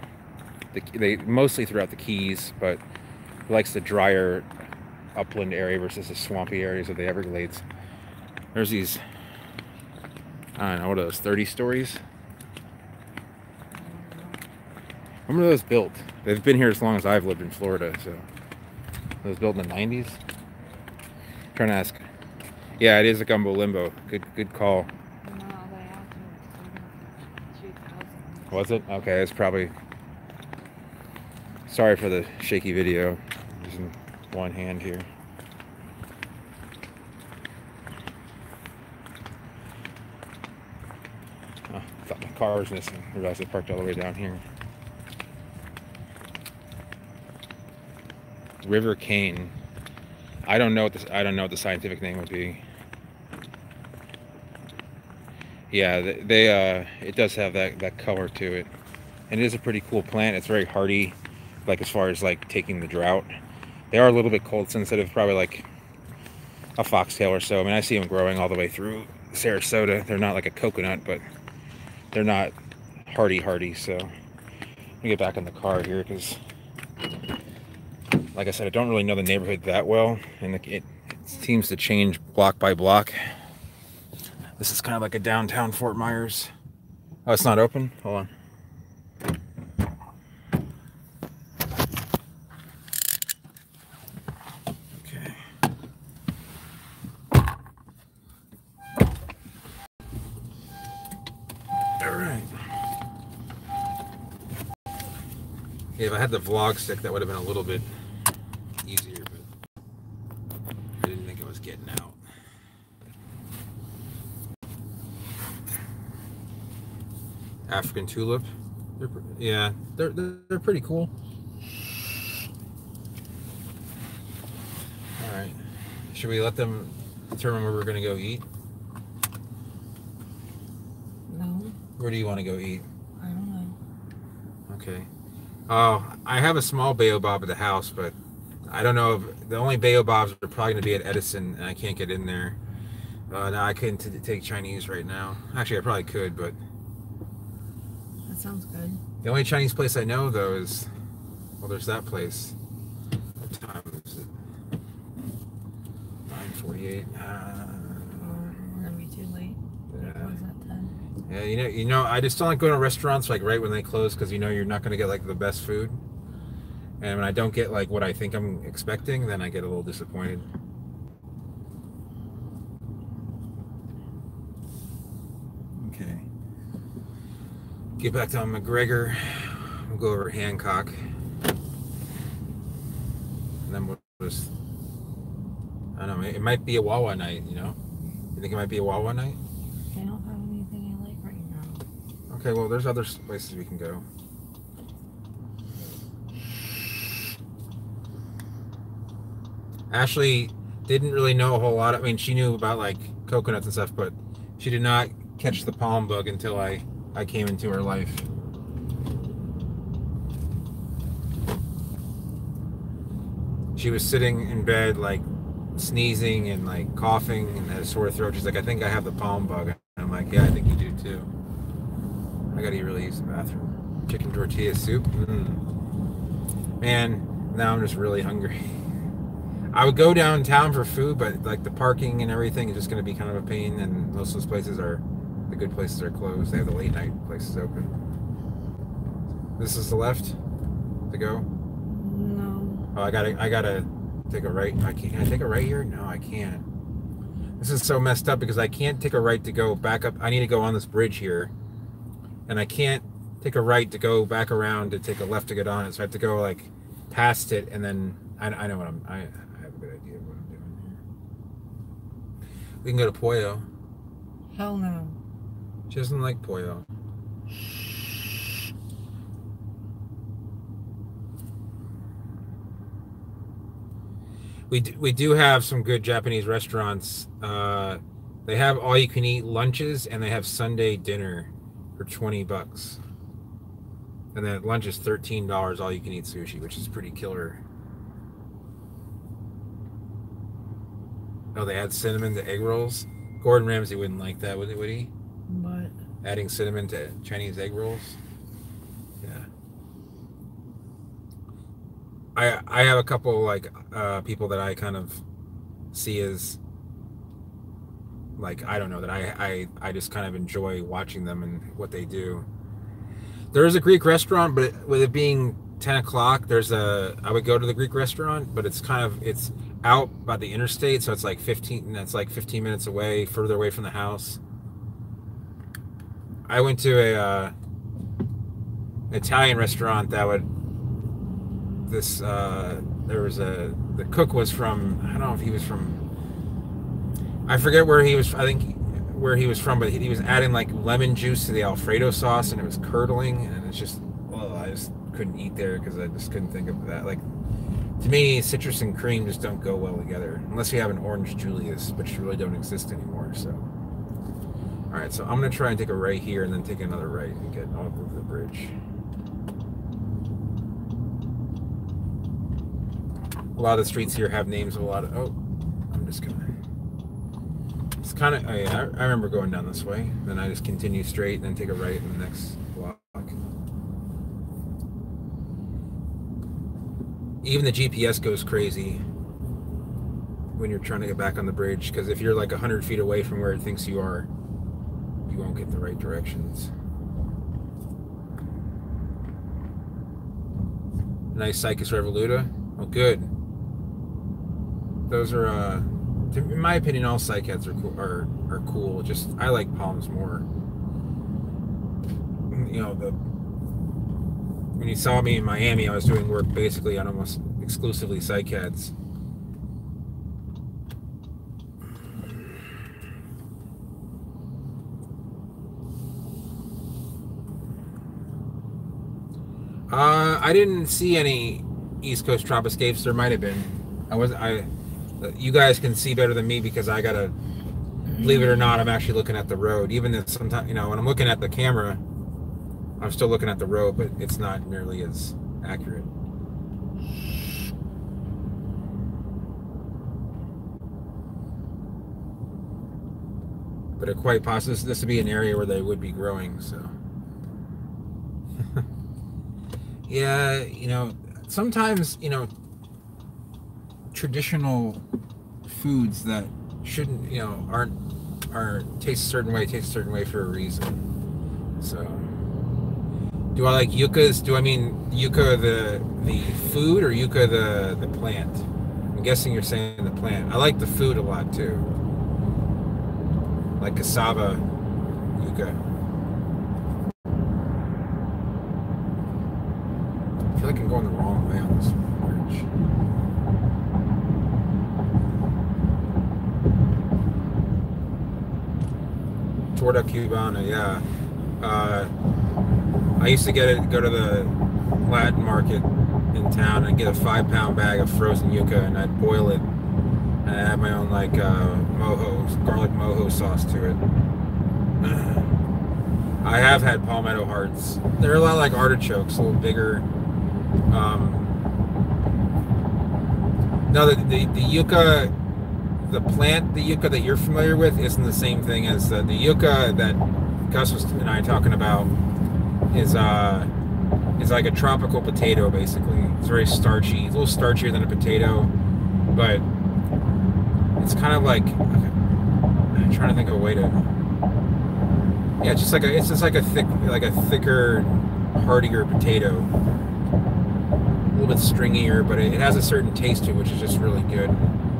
they mostly throughout the Keys, but it likes the drier upland area versus the swampy areas of the Everglades. There's these, I don't know, what are those, 30 stories? When were those built? They've been here as long as I've lived in Florida, so. It was built in the 90s? I'm trying to ask. Yeah, it is a gumbo limbo. Good call. No, they have to 2000. Was it? Okay, it's probably... Sorry for the shaky video. Using one hand here. Oh, I thought my car was missing. I realized I parked all the way down here. River cane. I don't know what the scientific name would be. Yeah, it does have that color to it, and it is a pretty cool plant. It's very hardy, like as far as like taking the drought. They are a little bit cold sensitive, probably like a foxtail or so. I mean, I see them growing all the way through Sarasota. They're not like a coconut, but they're not hardy. So let me get back in the car here because, like I said, I don't really know the neighborhood that well, and it seems to change block by block. This is kind of like a downtown Fort Myers. Oh, it's not open? Hold on. Okay. All right. Yeah, if I had the vlog stick, that would have been a little bit easier, but I didn't think it was getting out. African tulip. They're pretty cool. All right. Should we let them determine where we're going to go eat? No. Where do you want to go eat? I don't know. Okay. Oh, I have a small baobab at the house, but I don't know if the only baobabs are probably going to be at Edison, and I can't get in there. No, I couldn't take Chinese right now. Actually, I probably could, but That sounds good. the only Chinese place I know, though, is, well, there's that place. What time is it? 9:48. We're gonna be too late. Yeah. What was that 10? Yeah, you know, I just don't like going to restaurants like right when they close because you know you're not going to get like the best food. And when I don't get like what I think I'm expecting, then I get a little disappointed. Okay. Get back down McGregor. We'll go over Hancock. And then we'll just, I don't know, it might be a Wawa night, you know? You think it might be a Wawa night? I don't have anything I like right now. Okay, well, there's other places we can go. Ashley didn't really know a whole lot. I mean, she knew about like coconuts and stuff, but she did not catch the palm bug until I came into her life. She was sitting in bed like sneezing and like coughing and had a sore throat. She's like, I think I have the palm bug. And I'm like, yeah, I think you do too. I gotta really use the bathroom. Chicken tortilla soup. Man, now I'm just really hungry. I would go downtown for food, but like the parking and everything is just going to be kind of a pain, and most of those places are, the good places are closed. They have the late night places open. This is the left to go? No. Oh, I gotta take a right. Can I take a right here? No, I can't. This is so messed up because I can't take a right to go back up. I need to go on this bridge here, and I can't take a right to go back around to take a left to get on it. So I have to go like past it, and then I know what I have a good idea of what I'm doing here. We can go to Pollo. Hell no. She doesn't like Pollo. We do have some good Japanese restaurants. They have all-you-can-eat lunches, and they have Sunday dinner for $20. And then lunch is $13, all-you-can-eat sushi, which is pretty killer. Oh, they add cinnamon to egg rolls? Gordon Ramsay wouldn't like that, would he? What? Adding cinnamon to Chinese egg rolls? Yeah. I have a couple like people that I kind of see as like, I don't know, that I just kind of enjoy watching them and what they do. There is a Greek restaurant, but with it being 10 o'clock, I would go to the Greek restaurant, but it's out by the interstate, so it's like 15 minutes away, further away from the house. I went to a Italian restaurant that the cook was from, I don't know if he was from, I forget where he was, I think where he was from, but he was adding like lemon juice to the Alfredo sauce, and it was curdling, and it's just, well, I just couldn't eat there because I just couldn't think of that. Like, to me, citrus and cream just don't go well together, unless you have an orange Julius, which really don't exist anymore, so. All right, so I'm gonna try and take a right here and then take another right and get over the bridge. A lot of the streets here have names of a lot of, oh, I'm just gonna, it's kind of, I remember going down this way, then I just continue straight and then take a right in the next block. Even the GPS goes crazy when you're trying to get back on the bridge, because if you're like 100 feet away from where it thinks you are, you won't get the right directions. Nice Cycus Revoluta. Oh, good. Those are, in my opinion, all cycads are cool. Just I like palms more. You know, when you saw me in Miami, I was doing work basically on almost exclusively cycads. I didn't see any East Coast Tropiscapes. There might have been. You guys can see better than me because I gotta, believe it or not, I'm actually looking at the road. Even if sometimes, you know, when I'm looking at the camera, I'm still looking at the road, but it's not nearly as accurate. But it quite possible this would be an area where they would be growing, so. Yeah, you know, sometimes, you know, traditional foods that shouldn't, you know, taste a certain way for a reason. So, do I like yuccas? Do I mean yucca the food or yucca the plant? I'm guessing you're saying the plant. I like the food a lot too, like cassava yucca. I feel like I'm going the wrong way on this bridge. Torta Cubana, yeah. I used to go to the Latin market in town and get a 5-pound bag of frozen yucca, and I'd boil it, and I had my own like garlic mojo sauce to it. I have had palmetto hearts. They're a lot like artichokes, a little bigger. No, the yucca, the plant, the yucca that you're familiar with isn't the same thing as the yucca that Gus and I are talking about. Is It's like a tropical potato, basically. It's very starchy. It's a little starchier than a potato, but it's kind of like, I'm trying to think of a way to. Yeah, it's just like a thicker, heartier potato. A little bit stringier, but it has a certain taste to it, which is just really good.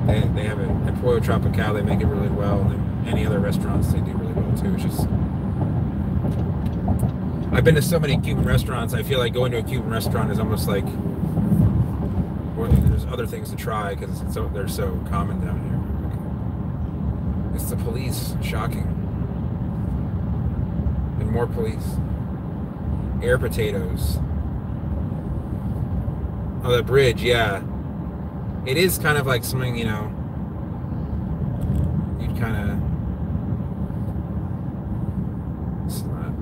They have it at Pollo Tropical. They make it really well, and then any other restaurants they do really well too. It's just, I've been to so many Cuban restaurants. I feel like going to a Cuban restaurant is almost like, well, there's other things to try because they're so common down here. It's the police. Shocking. And more police. Air potatoes. Oh, the bridge, yeah. It is kind of like something, you know, you'd kind of. It's not.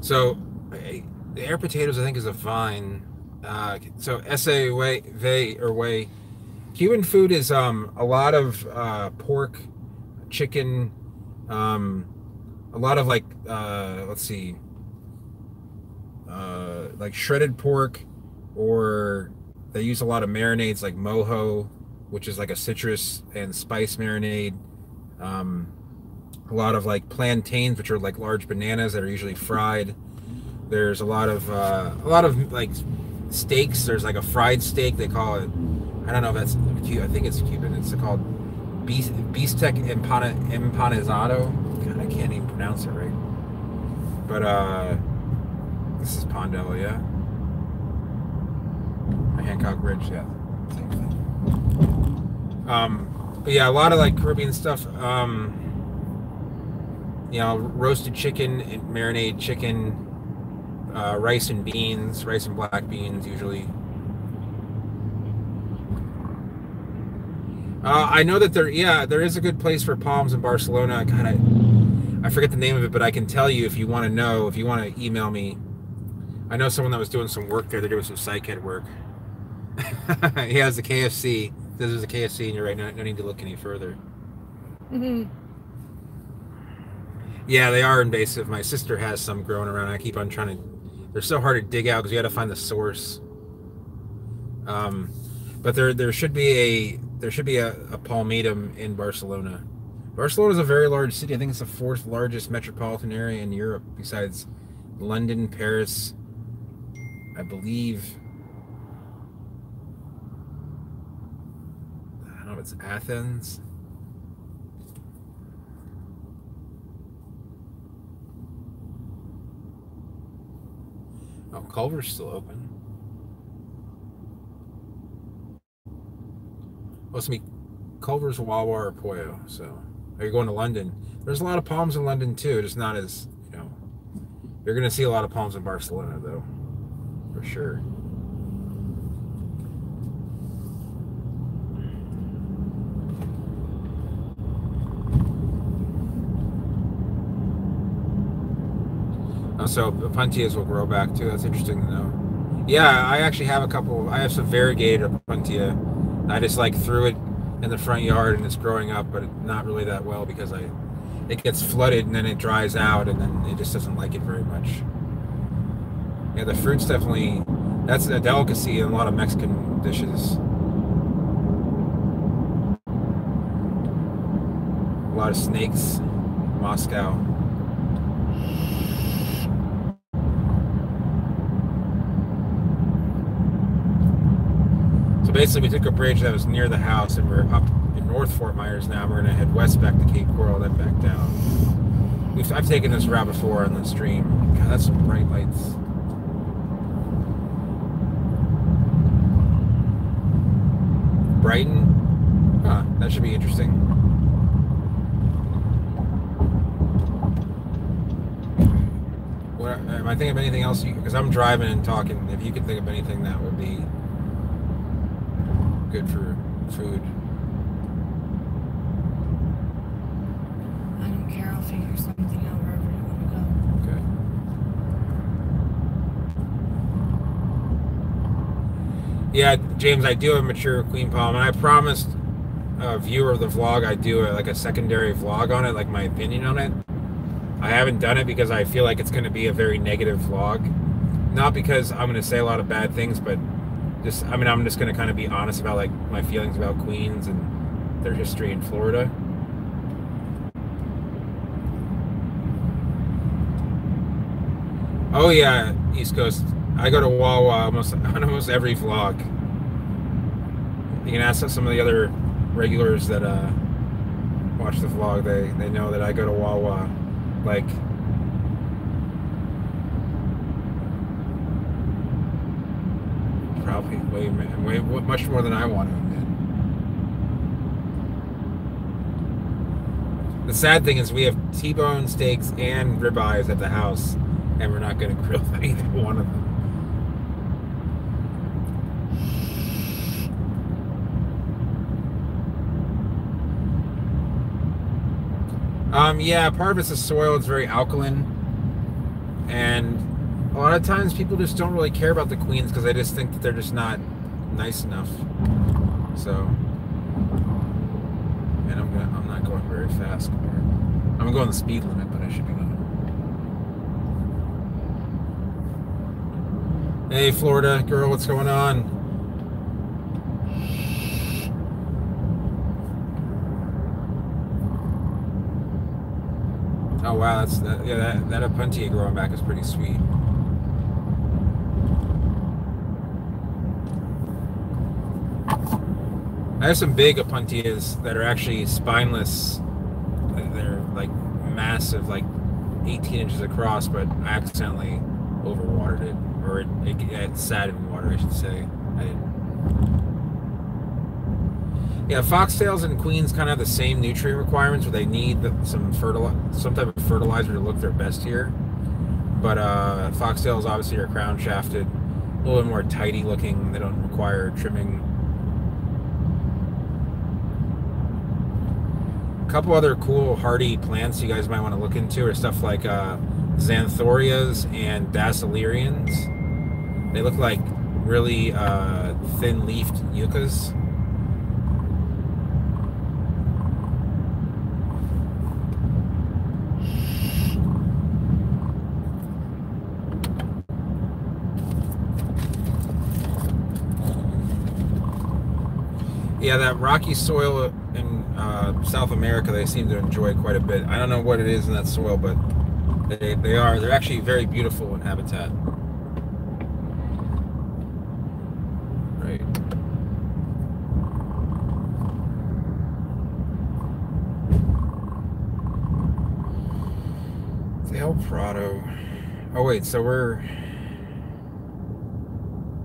So, the air potatoes, I think, is a vine. So, way. Cuban food is a lot of pork, chicken, a lot of like let's see, like shredded pork, or they use a lot of marinades like mojo, which is like a citrus and spice marinade. A lot of like plantains, which are like large bananas that are usually fried. There's a lot of like steaks. There's like a fried steak, they call it. I don't know if that's Cuban. I think it's Cuban. It's called bistec empanizado. God, I can't even pronounce it right. But this is Pondella, yeah. Hancock Bridge, yeah. Same thing. But yeah, a lot of like Caribbean stuff. You know, roasted chicken, marinade chicken, rice and beans, rice and black beans usually. I know that there is a good place for palms in Barcelona. God, I forget the name of it, but I can tell you if you want to know, if you want to email me. I know someone that was doing some work there. They're doing some psych-ed work. He has the KFC. This is a KFC, and you're right. No need to look any further. Mm-hmm. Yeah, they are invasive. My sister has some growing around. I keep on trying to. They're so hard to dig out because you got to find the source. But there should be a palmatum in Barcelona. Barcelona is a very large city. I think it's the 4th largest metropolitan area in Europe, besides London, Paris, I believe. I don't know if it's Athens. Oh, Culver's still open. Supposed to be Culver's, Wawa, or Pollo. So, are you going to London? There's a lot of palms in London too. Just not as, you know. You're gonna see a lot of palms in Barcelona though, for sure. So Opuntias will grow back too. That's interesting to know. Yeah, I actually have a couple. I have some variegated Opuntia. I just like threw it in the front yard and it's growing up, but not really that well because it gets flooded and then it dries out and then it just doesn't like it very much. Yeah, the fruit's definitely, that's a delicacy in a lot of Mexican dishes. A lot of snakes, Moscow. Basically, we took a bridge that was near the house, and we're up in North Fort Myers now. We're gonna head west back to Cape Coral, then back down. I've taken this route before on the stream. God, that's some bright lights. Brighton, huh? That should be interesting. What, am I thinking of anything else? Because I'm driving and talking. If you could think of anything, that would be good for food. I don't care. I'll figure something out wherever you want to go. Okay. Yeah, James, I do have mature queen palm, and I promised a viewer of the vlog I'd do like a secondary vlog on it, like my opinion on it. I haven't done it because I feel like it's going to be a very negative vlog. Not because I'm going to say a lot of bad things, but just, I mean, I'm just going to kind of be honest about like my feelings about queens and their history in Florida. Oh yeah, East Coast. I go to Wawa almost on almost every vlog. You can ask some of the other regulars that watch the vlog. They know that I go to Wawa like probably way much more than I want to admit. The sad thing is we have T-bone steaks and ribeyes at the house, and we're not going to grill either one of them. Yeah, part of it's the soil. It's very alkaline, and a lot of times people just don't really care about the queens because they just think that they're just not nice enough. So, and I'm not going very fast. I'm going the speed limit, but I should be going. Hey, Florida girl, what's going on? Oh wow, that Opuntia growing back is pretty sweet. I have some big Opuntias that are actually spineless. They're like massive, like 18 inches across, but I accidentally overwatered it, or it sat in water, I should say. I didn't. Yeah, foxtails and queens kind of have the same nutrient requirements, where they need some type of fertilizer to look their best here. But foxtails obviously are crown shafted, a little bit more tidy looking. They don't require trimming. A couple other cool hardy plants you guys might want to look into are stuff like xanthorias and dasylirians. They look like really thin-leafed yuccas. Yeah, that rocky soil in South America, they seem to enjoy quite a bit. I don't know what it is in that soil, but they're actually very beautiful in habitat. Right. The El Prado. Oh wait, so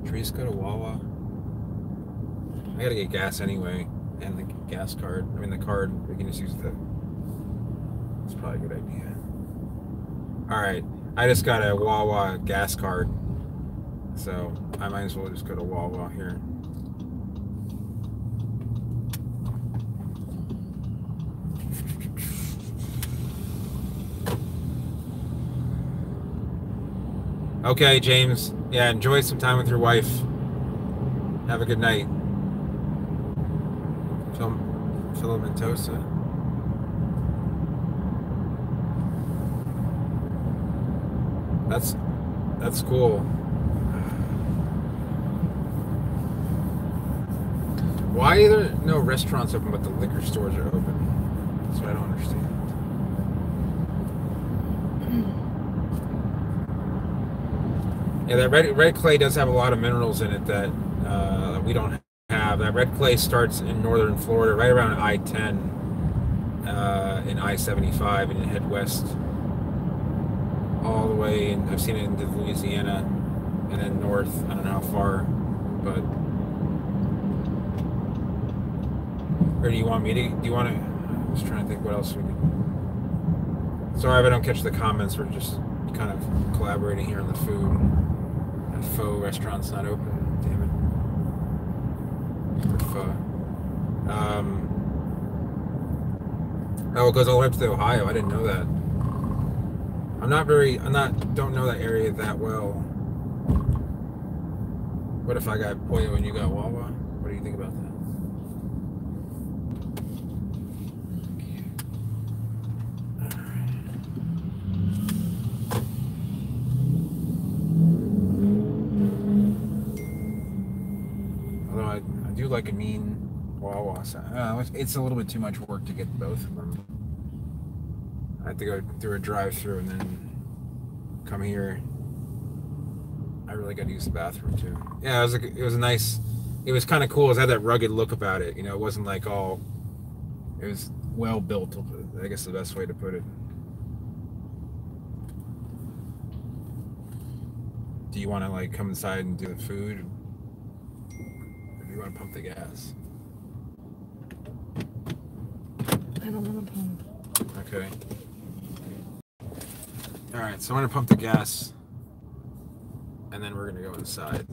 trees go to Wawa. I gotta get gas anyway, and the gas card. I mean, the card. We can just use the. It's probably a good idea. All right, I just got a Wawa gas card, so I might as well just go to Wawa here. Okay, James. Yeah, enjoy some time with your wife. Have a good night. Filamentosa. That's cool. Why are there no restaurants open but the liquor stores are open? That's what I don't understand. Yeah, that red clay does have a lot of minerals in it that we don't have. That red clay starts in northern Florida, right around I-10 in I-75, and you head west all the way, and I've seen it into Louisiana, and then north. I don't know how far, but. Or do you want to? I'm just trying to think what else we could. Sorry if I don't catch the comments. We're just kind of collaborating here on the food. That pho restaurant's not open. Damn it. For pho. Oh, it goes all the way up to Ohio. I didn't know that. Don't know that area that well. What if I got Pollo and you got Wawa? What do you think about that? Although I do like a mean Wawa. It's a little bit too much work to get both of them. I have to go through a drive-through and then come here. I really got to use the bathroom too. Yeah, it was a nice. It was kind of cool. It had that rugged look about it. You know, it wasn't like all. It was well built. I guess the best way to put it. Do you want to like come inside and do the food, or do you want to pump the gas? I don't want to pump. Okay. All right, so I'm gonna pump the gas, and then we're gonna go inside.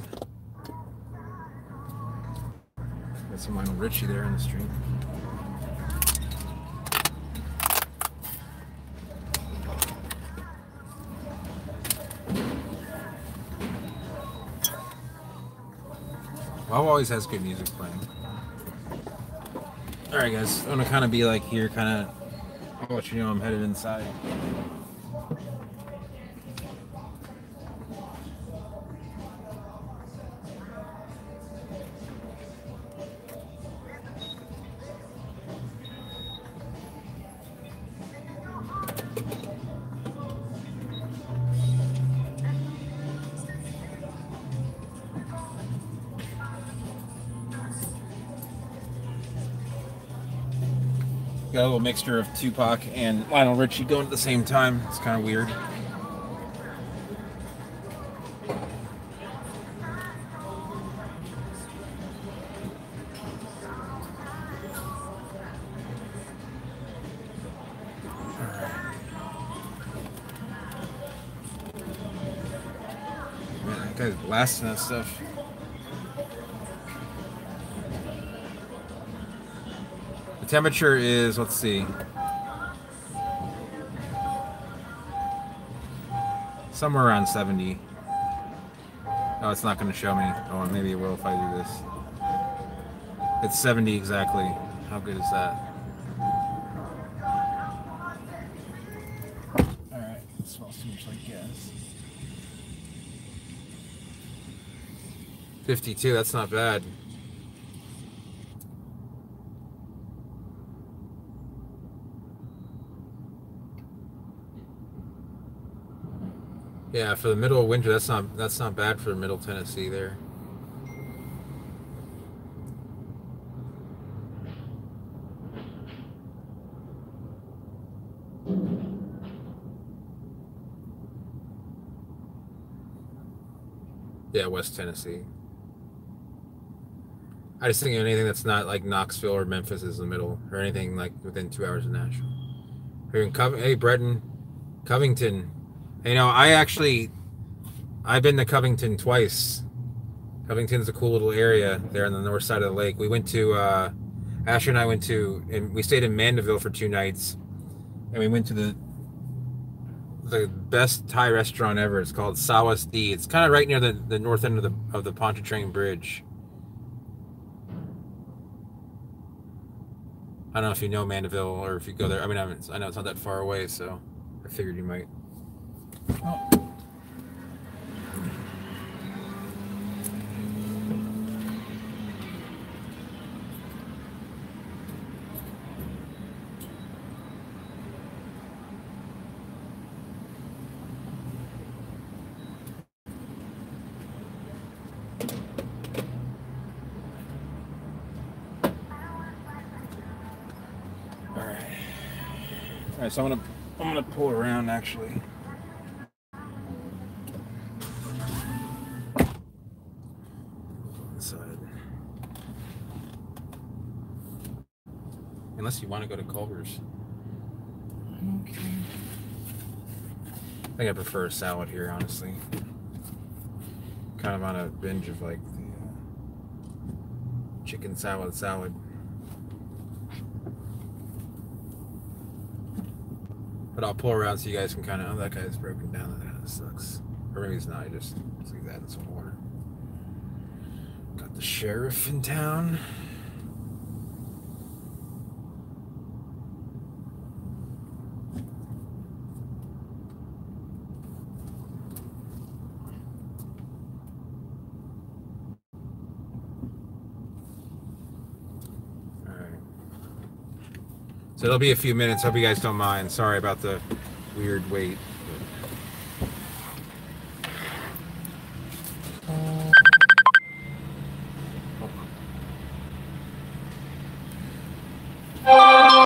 Got some Lionel Richie there on the street. Wawa always has good music playing. All right, guys, I'm gonna kind of be like here, kind of. I'll let you know I'm headed inside. Got a little mixture of Tupac and Lionel Richie going at the same time. It's kind of weird. Man, that guy's blasting that stuff. The temperature is, let's see, somewhere around 70. Oh, it's not going to show me. Oh, maybe it will if I do this. It's 70 exactly. How good is that? Alright, it smells too much like gas. 52, that's not bad. Yeah, for the middle of winter, that's not bad for Middle Tennessee there. Yeah, West Tennessee. I just think of anything that's not like Knoxville or Memphis is the middle, or anything like within 2 hours of Nashville. Here in hey, Breton, Covington. You know, I've been to Covington twice. Covington's a cool little area there on the north side of the lake. We went to, Asher and I went to, and we stayed in Mandeville for 2 nights. And we went to the best Thai restaurant ever. It's called Sawas D. It's kind of right near the north end of the Pontchartrain Bridge. I don't know if you know Mandeville or if you go there. I mean, I know it's not that far away, so I figured you might. Oh. All right, so I'm gonna pull around actually. Inside. Unless you want to go to Culver's. Okay. I think I prefer a salad here, honestly. Kind of on a binge of like the chicken salad. But I'll pull around so you guys can kind of, oh, that guy's broken down. That kind of sucks. Or maybe he's not. He just leave that in some water. Got the sheriff in town. So it'll be a few minutes. Hope you guys don't mind. Sorry about the weird wait.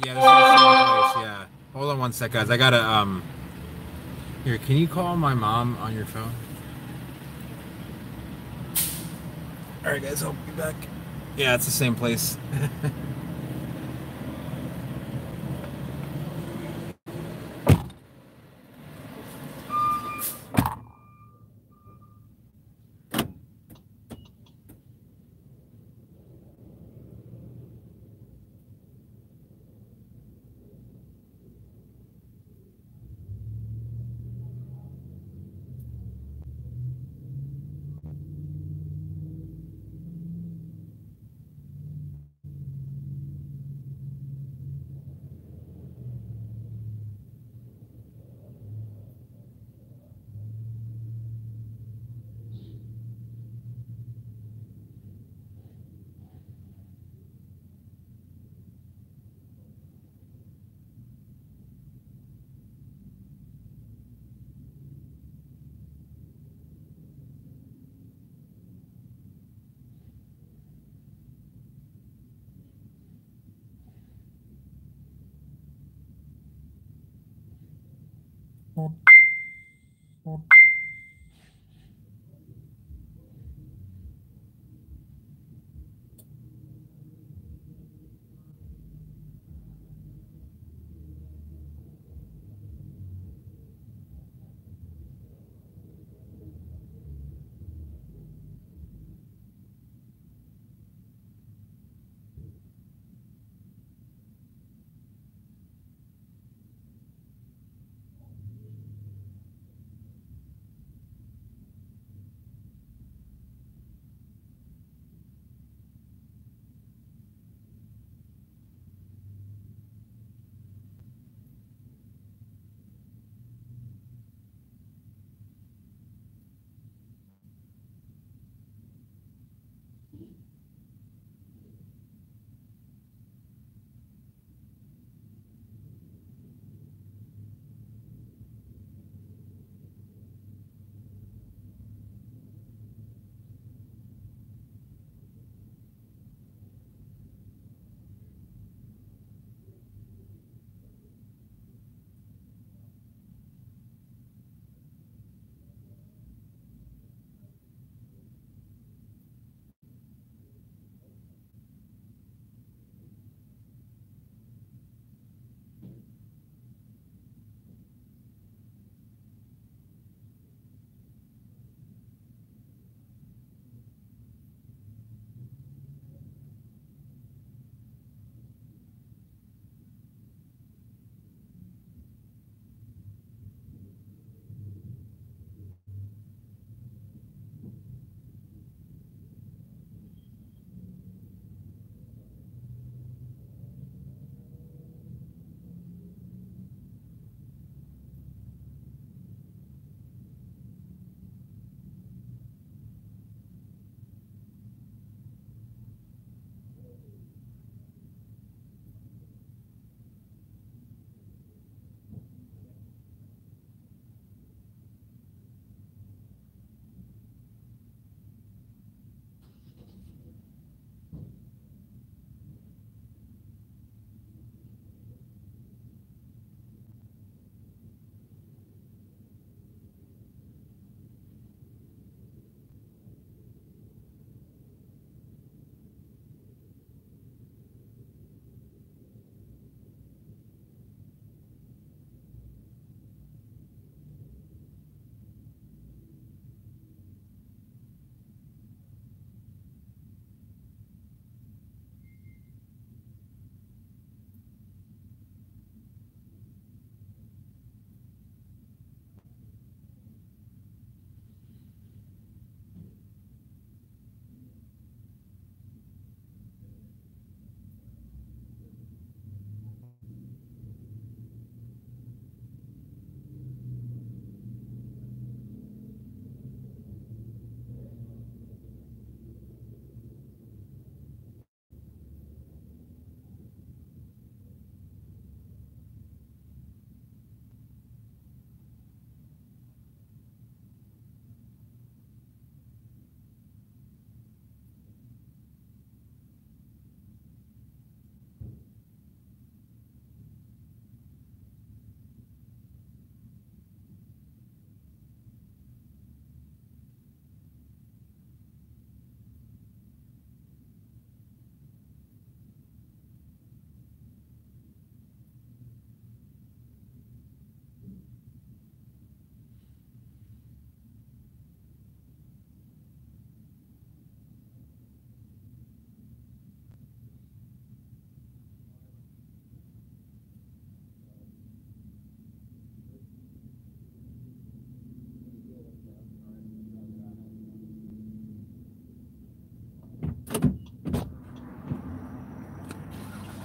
Yeah, this is the same place. Yeah. Hold on one sec, guys. I gotta Here, can you call my mom on your phone? All right, guys. I'll be back. Yeah, it's the same place.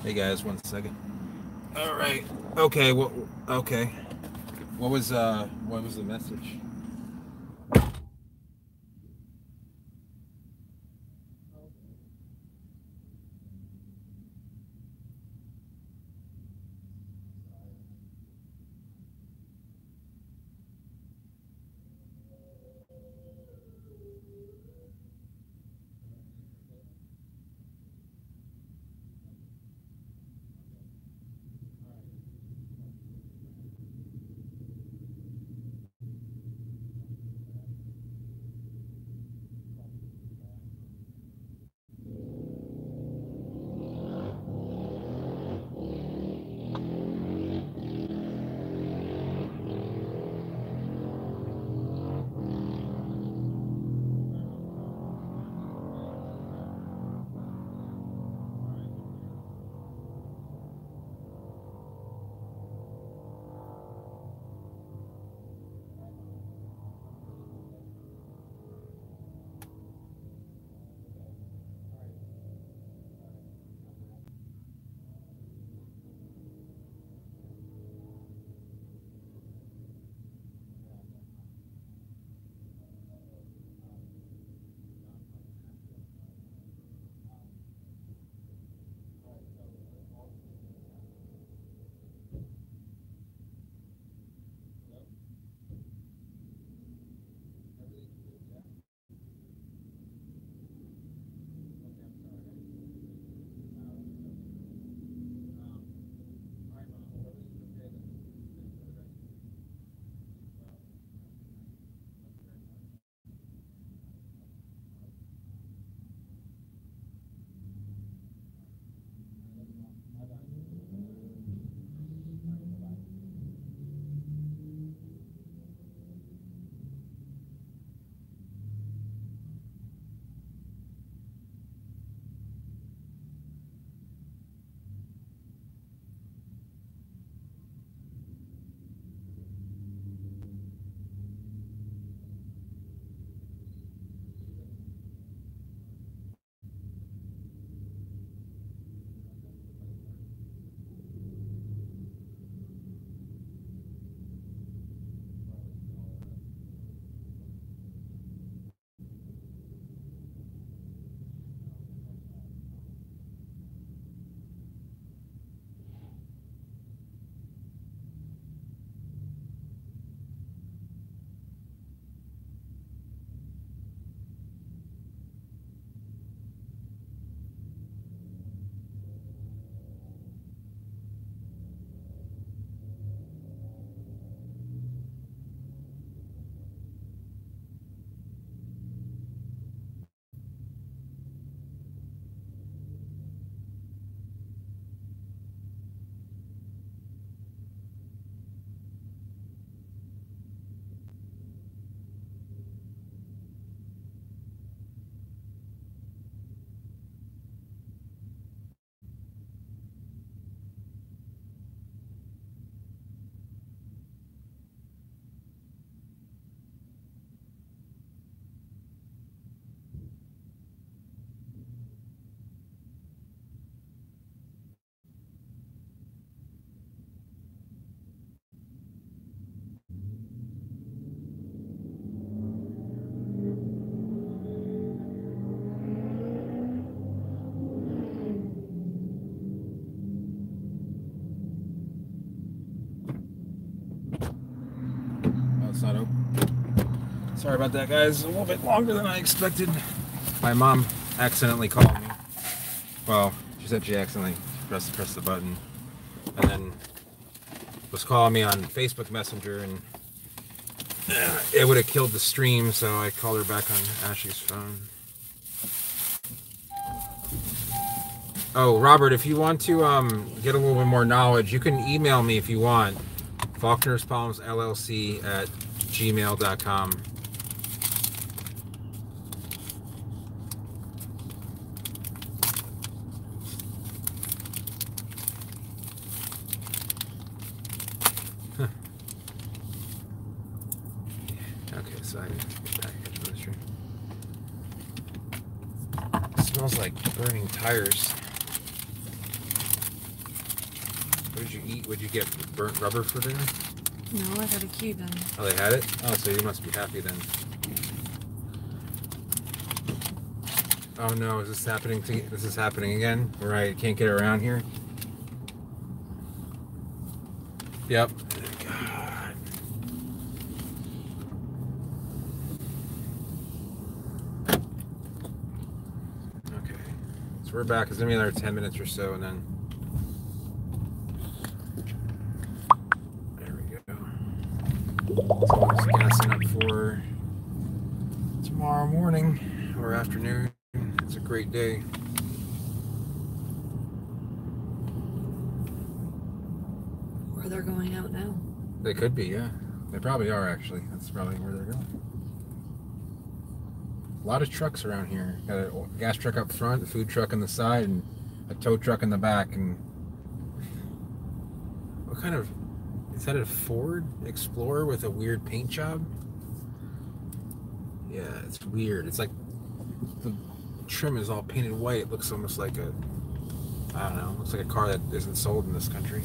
Hey guys, 1 second. All right. Okay. Well. Okay. What was the message? Oh, it's not open. Sorry about that, guys. A little bit longer than I expected. My mom accidentally called me. Well, she said she accidentally pressed the button, and then was calling me on Facebook Messenger, and it would have killed the stream, so I called her back on Ashley's phone. Oh, Robert, if you want to get a little bit more knowledge, you can email me if you want. Faulkner'sPalmsLLC@gmail.com. Okay, so I didn't get package for the stream. It smells like burning tires. What did you eat? Would you get burnt rubber for dinner? No, I had a Cuban. Oh, they had it? Oh, so you must be happy then. Oh no, is this happening this is happening again? Where I can't get around here? Yep. God. Okay. So we're back. It's gonna be another 10 minutes or so, and then there we go. So I'm just gassing up for tomorrow morning or afternoon. It's a great day. Where they're going out now. They could be, yeah. They probably are, actually. That's probably where they're going. A lot of trucks around here. Got a gas truck up front, a food truck on the side, and a tow truck in the back. And what kind of... Is that a Ford Explorer with a weird paint job? Yeah, it's weird. It's like the trim is all painted white. It looks almost like a... I don't know. Looks like a car that isn't sold in this country.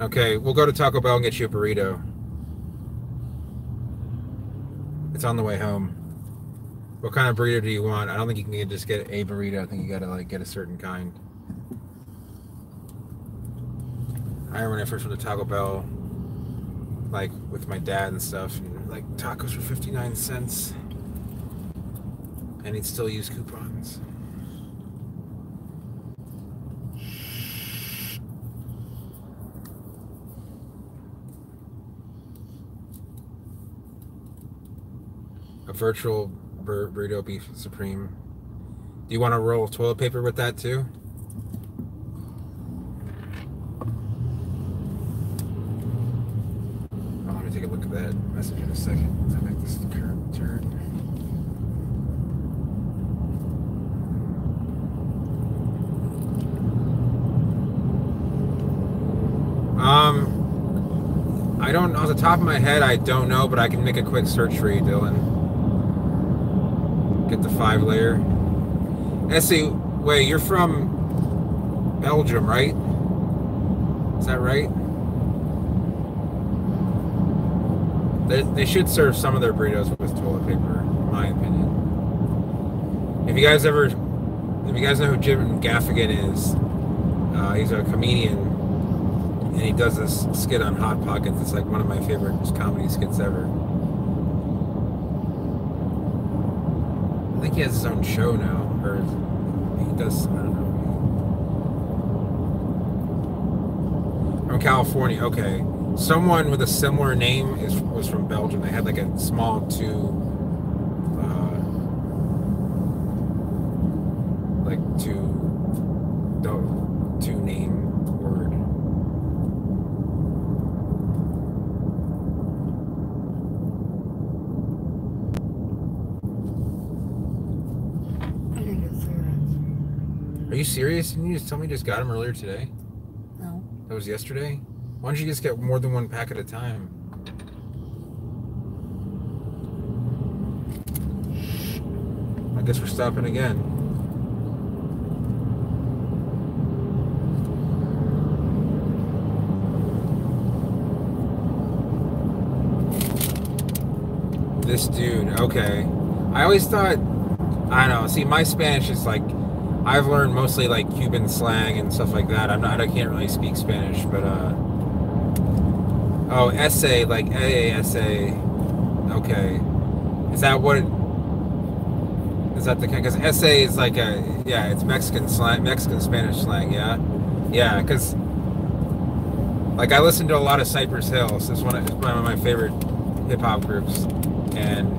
Okay, we'll go to Taco Bell and get you a burrito. It's on the way home. What kind of burrito do you want? I don't think you can just get a burrito. I think you gotta like get a certain kind. I remember when I first went to Taco Bell, like with my dad and stuff, and like tacos for 59 cents. And he'd still use coupons. A virtual burrito beef supreme. Do you want a roll of toilet paper with that too? Oh, let me take a look at that message in a second. As I make this current turn. I don't, off the top of my head, I don't know, but I can make a quick search for you, Dylan. Get the 5-layer. Essie, wait, you're from Belgium, right? Is that right? They should serve some of their burritos with toilet paper, in my opinion. If you guys know who Jim Gaffigan is, he's a comedian, and he does this skit on Hot Pockets. It's like one of my favorite comedy skits ever. I think he has his own show now, or he does, I don't know. From California, okay. Someone with a similar name was from Belgium. They had like a small two name word. I think it's cigarettes. Are you serious? Didn't you just tell me you just got them earlier today? No. That was yesterday? Why don't you just get more than one pack at a time? I guess we're stopping again. This dude, okay. I always thought, I don't know, see, my Spanish is like, I've learned mostly like Cuban slang and stuff like that. I can't really speak Spanish, but oh, essay, like essay. Okay. Is that what is that the kind? Because essay is like it's Mexican slang, Mexican Spanish slang, yeah? Yeah, because like I listen to a lot of Cypress Hill, so it's one of my favorite hip hop groups, and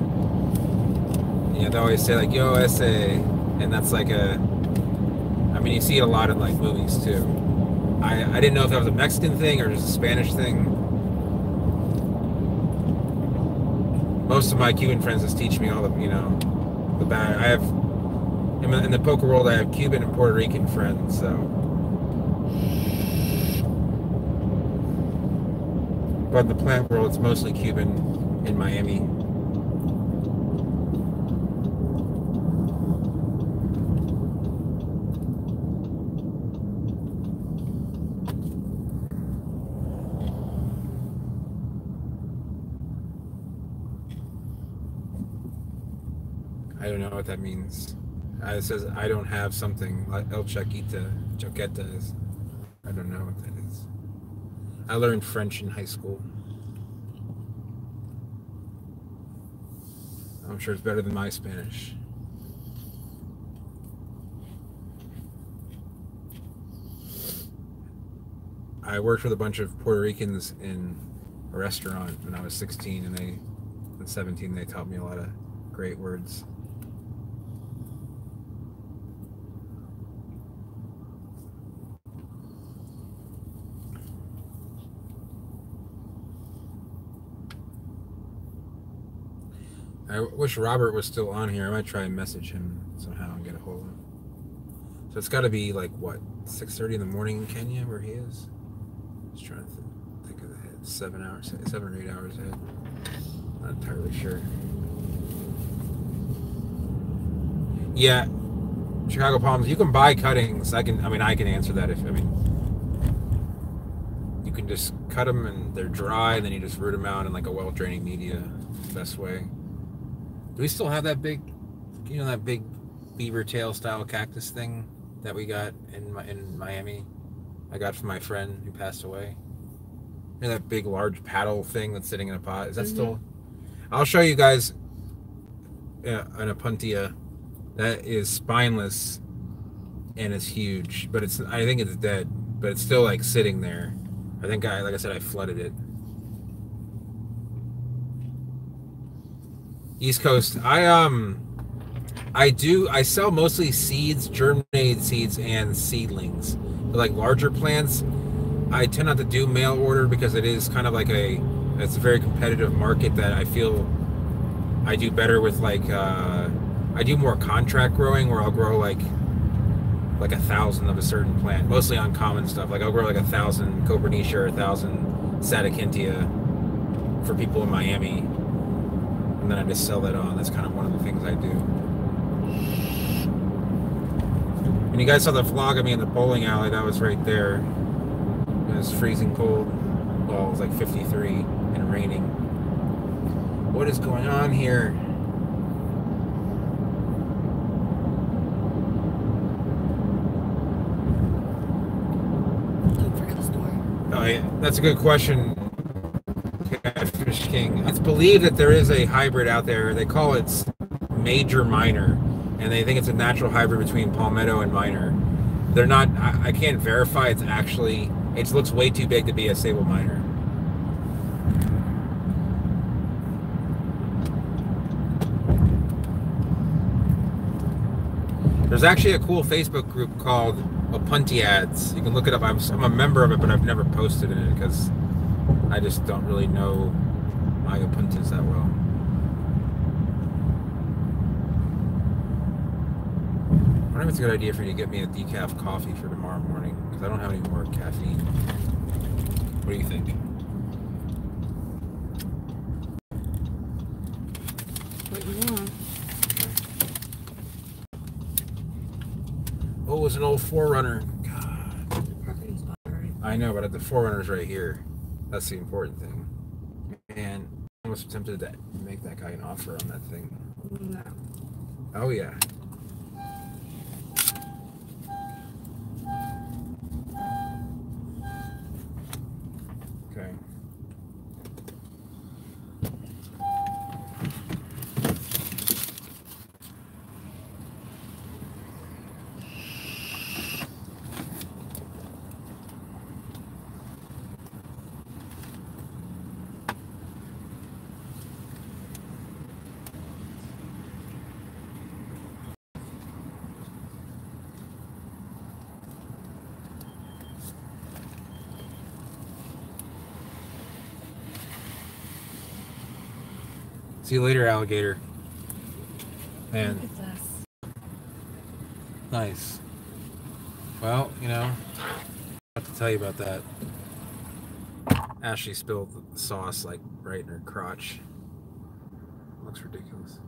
they always say like yo essay, and that's like I mean, you see it a lot in like movies too. I didn't know if that was a Mexican thing or just a Spanish thing. Most of my Cuban friends just teach me all the the bad. I have in the poker world, I have Cuban and Puerto Rican friends, so. But in the plant world, it's mostly Cuban in Miami. don't know what that means. It says I don't have something. El Chaquita, Choqueta is. I don't know what that is. I learned French in high school. I'm sure it's better than my Spanish. I worked with a bunch of Puerto Ricans in a restaurant when I was 16, and 17, they taught me a lot of great words. I wish Robert was still on here. I might try and message him somehow and get a hold of him. So it's got to be like, what, 6:30 in the morning in Kenya where he is? Just trying to think of the head. 7 or 8 hours ahead. Not entirely sure. Yeah, Chicago Palms. You can buy cuttings. I can answer that you can just cut them and they're dry, and then you just root them out in like a well-draining media. Best way. Do we still have that big, that big beaver tail style cactus thing that we got in Miami? I got from my friend who passed away. That big, large paddle thing that's sitting in a pot. Is that still? I'll show you guys an Opuntia that is spineless and it's huge, but I think it's dead, but it's still like sitting there. I think like I said, I flooded it. East Coast. I sell mostly seeds, germinated seeds, and seedlings. But like larger plants, I tend not to do mail order because it is kind of like it's a very competitive market that I feel I do better with I do more contract growing where I'll grow like 1,000 of a certain plant, mostly uncommon stuff. Like I'll grow like 1,000 Copernicia or 1,000 Sadakintia for people in Miami. And then I just sell that on. That's kind of one of the things I do. And you guys saw the vlog of me in the bowling alley. That was right there. It was freezing cold. Well, it was like 53 and raining. What is going on here? Don't forget the store. Oh, yeah. That's a good question. Catfish King. It's believed that there is a hybrid out there. They call it Major Minor, and they think it's a natural hybrid between Palmetto and Minor. They're not. I can't verify. It looks way too big to be a Sable Minor. There's actually a cool Facebook group called Opuntiads. You can look it up. I'm a member of it, but I've never posted in it because I just don't really know my Opuntias that well. I wonder if it's a good idea for you to get me a decaf coffee for tomorrow morning because I don't have any more caffeine. What do you think? What you want? Oh, it was an old 4Runner. God. Parking's not right. I know, but the 4Runner's right here. That's the important thing. And I was tempted to make that guy an offer on that thing. No. Oh, yeah. Okay. See you later, alligator. Man, Look at this. nice. Well, I have to tell you about that. Ashley spilled the sauce like right in her crotch. Looks ridiculous.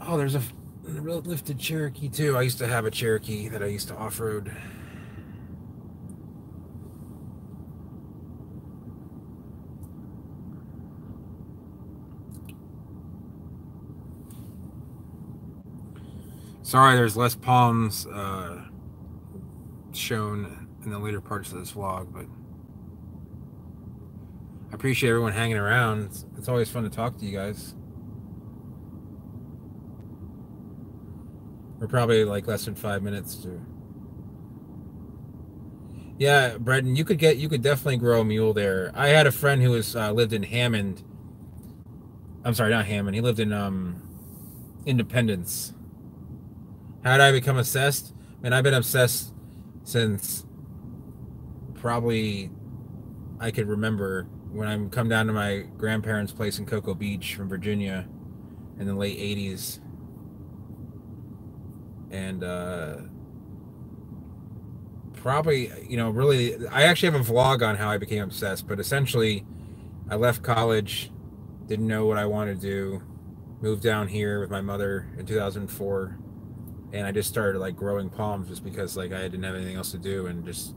Oh, there's a lifted Cherokee too. I used to have a Cherokee that I used to off-road. Sorry, there's less palms shown in the later parts of this vlog, but I appreciate everyone hanging around. It's always fun to talk to you guys. We're probably like less than 5 minutes to. Yeah, Brendan, you could definitely grow a mule there. I had a friend who was lived in Hammond. I'm sorry, not Hammond. He lived in Independence. How did I become obsessed? Man, I've been obsessed since probably I could remember, when I come down to my grandparents' place in Cocoa Beach from Virginia in the late 80s. And probably, you know, really, I actually have a vlog on how I became obsessed, but essentially I left college, didn't know what I wanted to do, moved down here with my mother in 2004, and I just started like growing palms just because like I didn't have anything else to do, and just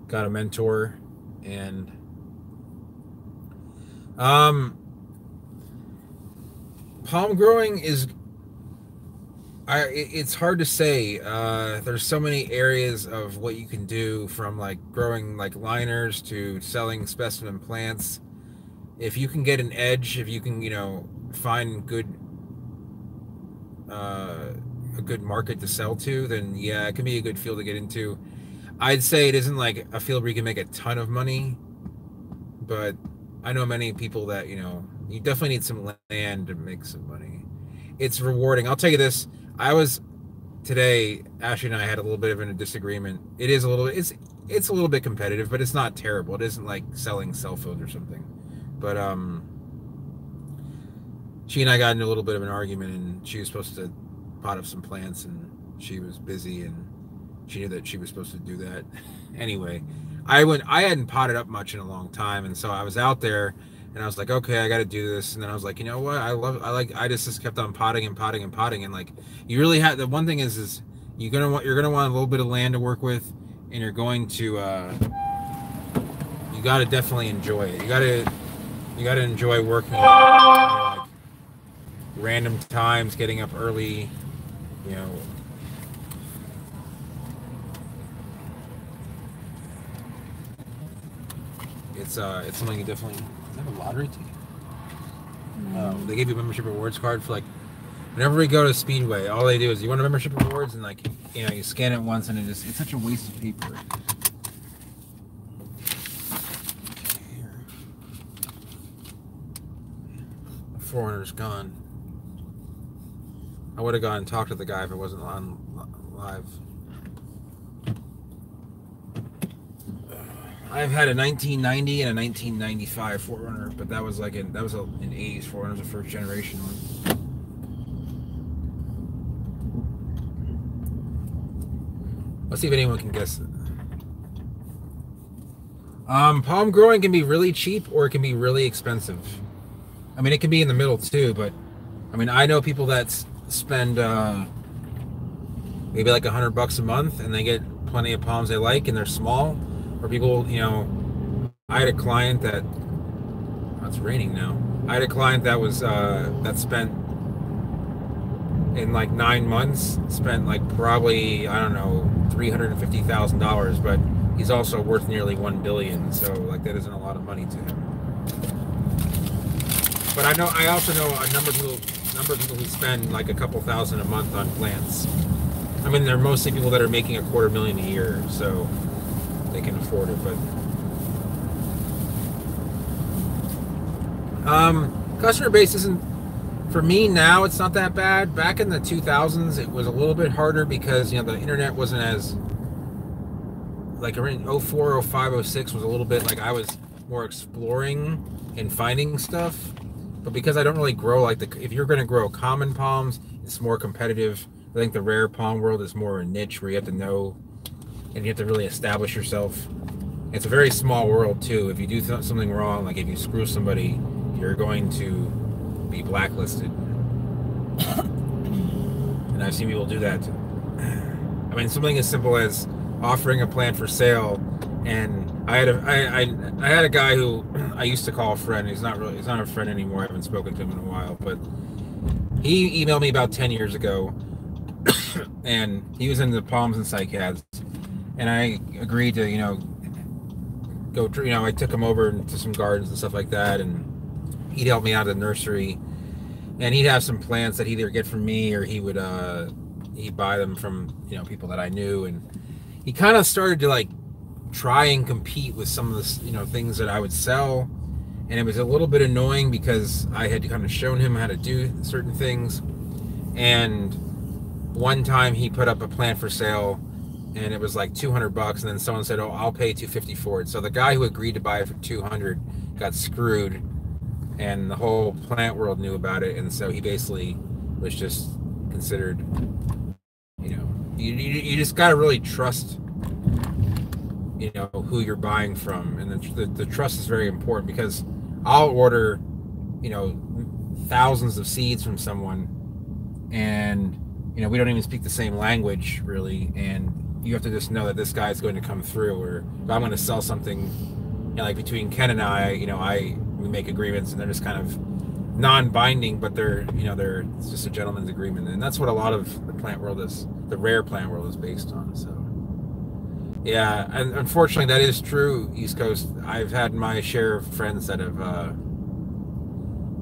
got a mentor. And palm growing is, it's hard to say. There's so many areas of what you can do, from like growing like liners to selling specimen plants. If you can get an edge, if you can, you know, find a good market to sell to, then yeah, it can be a good field to get into. I'd say it isn't like a field where you can make a ton of money, but I know many people that, you know, you definitely need some land to make some money. It's rewarding. I'll tell you this. Today, Ashley and I had a little bit of a disagreement. It is a little, it's a little bit competitive, but it's not terrible. It isn't like selling cell phones or something. But she and I got into a little bit of an argument, and she was supposed to pot up some plants, and she was busy, and she knew that she was supposed to do that. Anyway, I hadn't potted up much in a long time, and so I was out there, and I was like, okay, I got to do this. And then I was like, you know what? I just kept on potting and potting and potting. And like, you really have, the one thing is you're going to want a little bit of land to work with, and you're going to, you got to definitely enjoy it. You got to enjoy working, you know, like random times, getting up early, you know. It's something you definitely. Is that a lottery ticket? They give you a membership rewards card for like, whenever we go to Speedway, all they do is, you want a membership rewards, and like, you know, you scan it once, and it's such a waste of paper. The 400's gone. I would have gone and talked to the guy if it wasn't on live. I've had a 1990 and a 1995 4Runner, but that was like an 80s 4Runner, the first generation one. Let's see if anyone can guess it. Palm growing can be really cheap, or it can be really expensive. I mean, it can be in the middle too, but I mean, I know people that spend maybe like $100 a month, and they get plenty of palms they like, and they're small. Or people, you know, I had a client that, oh, it's raining now. I had a client that was that spent, in like 9 months, spent like probably, I don't know, $350,000, but he's also worth nearly $1 billion. So like, that isn't a lot of money to him. But I also know a number of people who spend like a couple thousand a month on plants. I mean, they're mostly people that are making $250,000 a year, so they can afford it. But customer base isn't, for me now, it's not that bad. Back in the 2000s, it was a little bit harder because, you know, the internet wasn't as, like in 04, 05, 06 was a little bit like I was more exploring and finding stuff. But because I don't really grow like if you're going to grow common palms, it's more competitive. I think the rare palm world is more a niche where you have to know, and you have to really establish yourself. It's a very small world too. If you do something wrong, like if you screw somebody, you're going to be blacklisted. And I've seen people do that. I mean, something as simple as offering a plant for sale. And I had a guy who I used to call a friend. He's not a friend anymore. I haven't spoken to him in a while, but he emailed me about 10 years ago and he was into palms and cycads, and I agreed to, go. I took him over to some gardens and stuff like that, and he'd help me out at the nursery, and he'd have some plants that he'd either get from me or he'd buy them from people that I knew, and he kind of started to like try and compete with some of the things that I would sell, and it was a little bit annoying because I had kind of shown him how to do certain things. And one time he put up a plant for sale and it was like $200, and then someone said, "Oh, I'll pay $250 for it." So the guy who agreed to buy it for $200 got screwed, and the whole plant world knew about it, and so he basically was just considered, you just got to really trust who you're buying from, and the trust is very important, because I'll order thousands of seeds from someone, and we don't even speak the same language really, and you have to just know that this guy's going to come through. Or if I'm going to sell something, like between Ken and we make agreements, and they're just kind of non-binding, but they're it's just a gentleman's agreement, and that's what a lot of the rare plant world is based on. So yeah, and unfortunately that is true, East Coast. I've had my share of friends that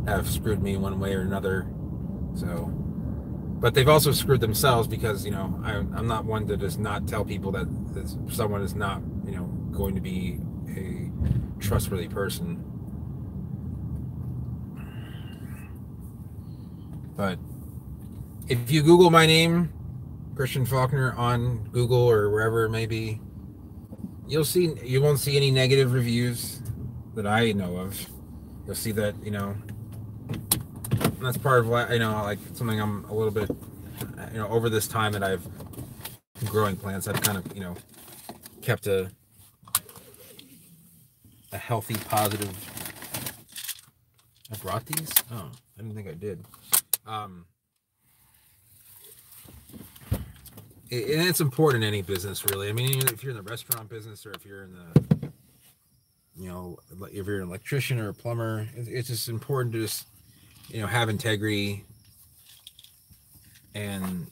have screwed me one way or another. So, but they've also screwed themselves, because I'm not one to just not tell people that someone is not going to be a trustworthy person. But if you Google my name, Christian Faulkner, on Google or wherever it may be, you won't see any negative reviews that I know of. You'll see that, that's part of what, like something I'm a little bit, over this time that I've been growing plants, I've kind of, kept a healthy, positive. I brought these? Oh, I didn't think I did. And it's important in any business, really. I mean, if you're in the restaurant business, or if you're in the, if you're an electrician or a plumber, it's just important to just, have integrity, and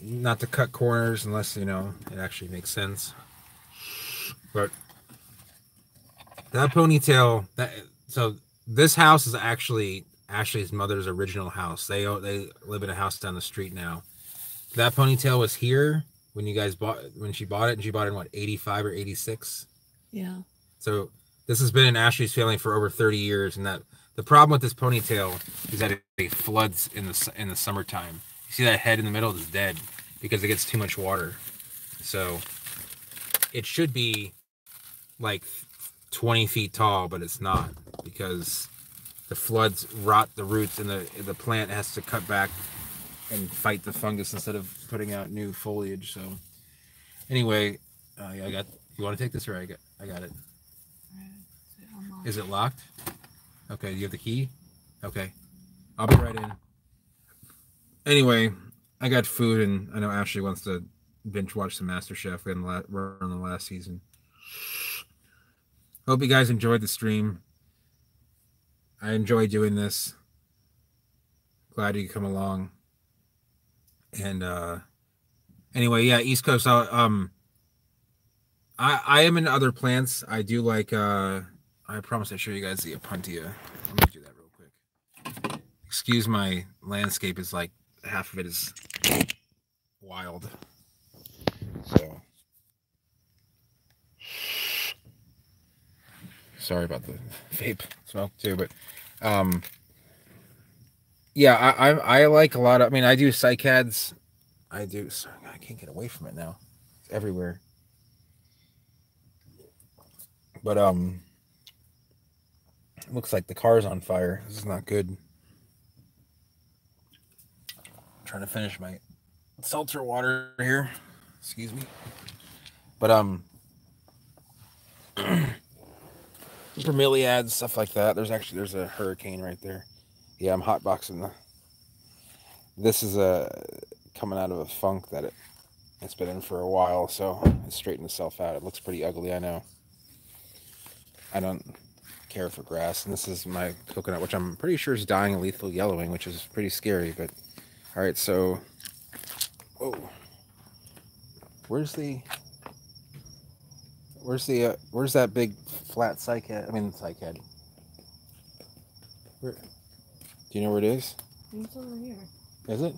not to cut corners unless it actually makes sense. But that ponytail, so this house is actually Ashley's mother's original house. They live in a house down the street now. That ponytail was here when she bought it, and she bought it in what, 85 or 86? Yeah. So this has been in Ashley's family for over 30 years, and that the problem with this ponytail is that it floods in the summertime. You see that head in the middle is dead because it gets too much water. So it should be like 20 feet tall, but it's not, because the floods rot the roots, and the plant has to cut back and fight the fungus instead of putting out new foliage. So anyway, you want to take this, or I got it. Is it locked? Okay, you have the key? Okay, I'll be right in. Anyway, I got food, and I know Ashley wants to binge watch some MasterChef. We had run on the last season. Hope you guys enjoyed the stream. I enjoy doing this. Glad you could come along. And anyway, yeah, East Coast. I am in other plants. I do like. I promise I'll show you guys the Opuntia. Let me do that real quick. Excuse my landscape. Is like half of it is wild. So sorry about the vape smoke too, but yeah, I like a lot of. I mean, I do cycads. I can't get away from it now. It's everywhere. But it looks like the car's on fire. This is not good. I'm trying to finish my seltzer water here. Excuse me. But bromeliads, stuff like that. There's a hurricane right there. Yeah, I'm hotboxing this is coming out of a funk that it's been in for a while, so it straightened itself out. It looks pretty ugly, I know. care for grass. And this is my coconut, which I'm pretty sure is dying of lethal yellowing, which is pretty scary. But all right, so whoa, where's that big flat cycad? I mean cycad. Where? Do you know where it is? It's over here. Is it?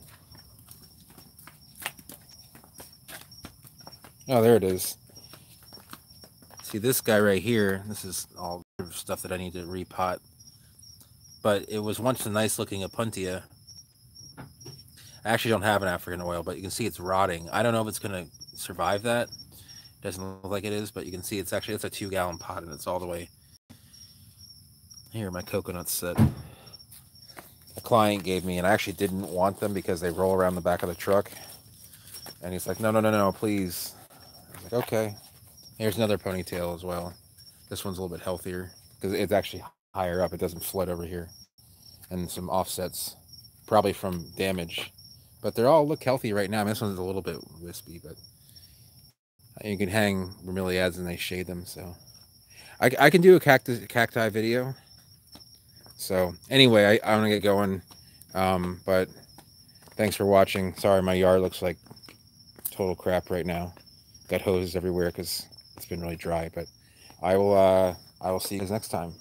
Oh, there it is. See this guy right here, this is all stuff that I need to repot. But it was once a nice looking Opuntia. I actually don't have an African oil, but you can see it's rotting. I don't know if it's going to survive that. It doesn't look like it is, but you can see it's a 2-gallon pot and it's all the way. Here, my coconuts set. A client gave me, and I actually didn't want them because they roll around the back of the truck. And he's like, no, please. I was like, okay. Here's another ponytail as well. This one's a little bit healthier because it's actually higher up. It doesn't flood over here. And some offsets, probably from damage. But they all look healthy right now. I mean, this one's a little bit wispy, but you can hang bromeliads and they shade them. So I can do a cacti video. So anyway, I'm gonna get going. But thanks for watching. Sorry, my yard looks like total crap right now. Got hoses everywhere because it's been really dry. But I will see you guys next time.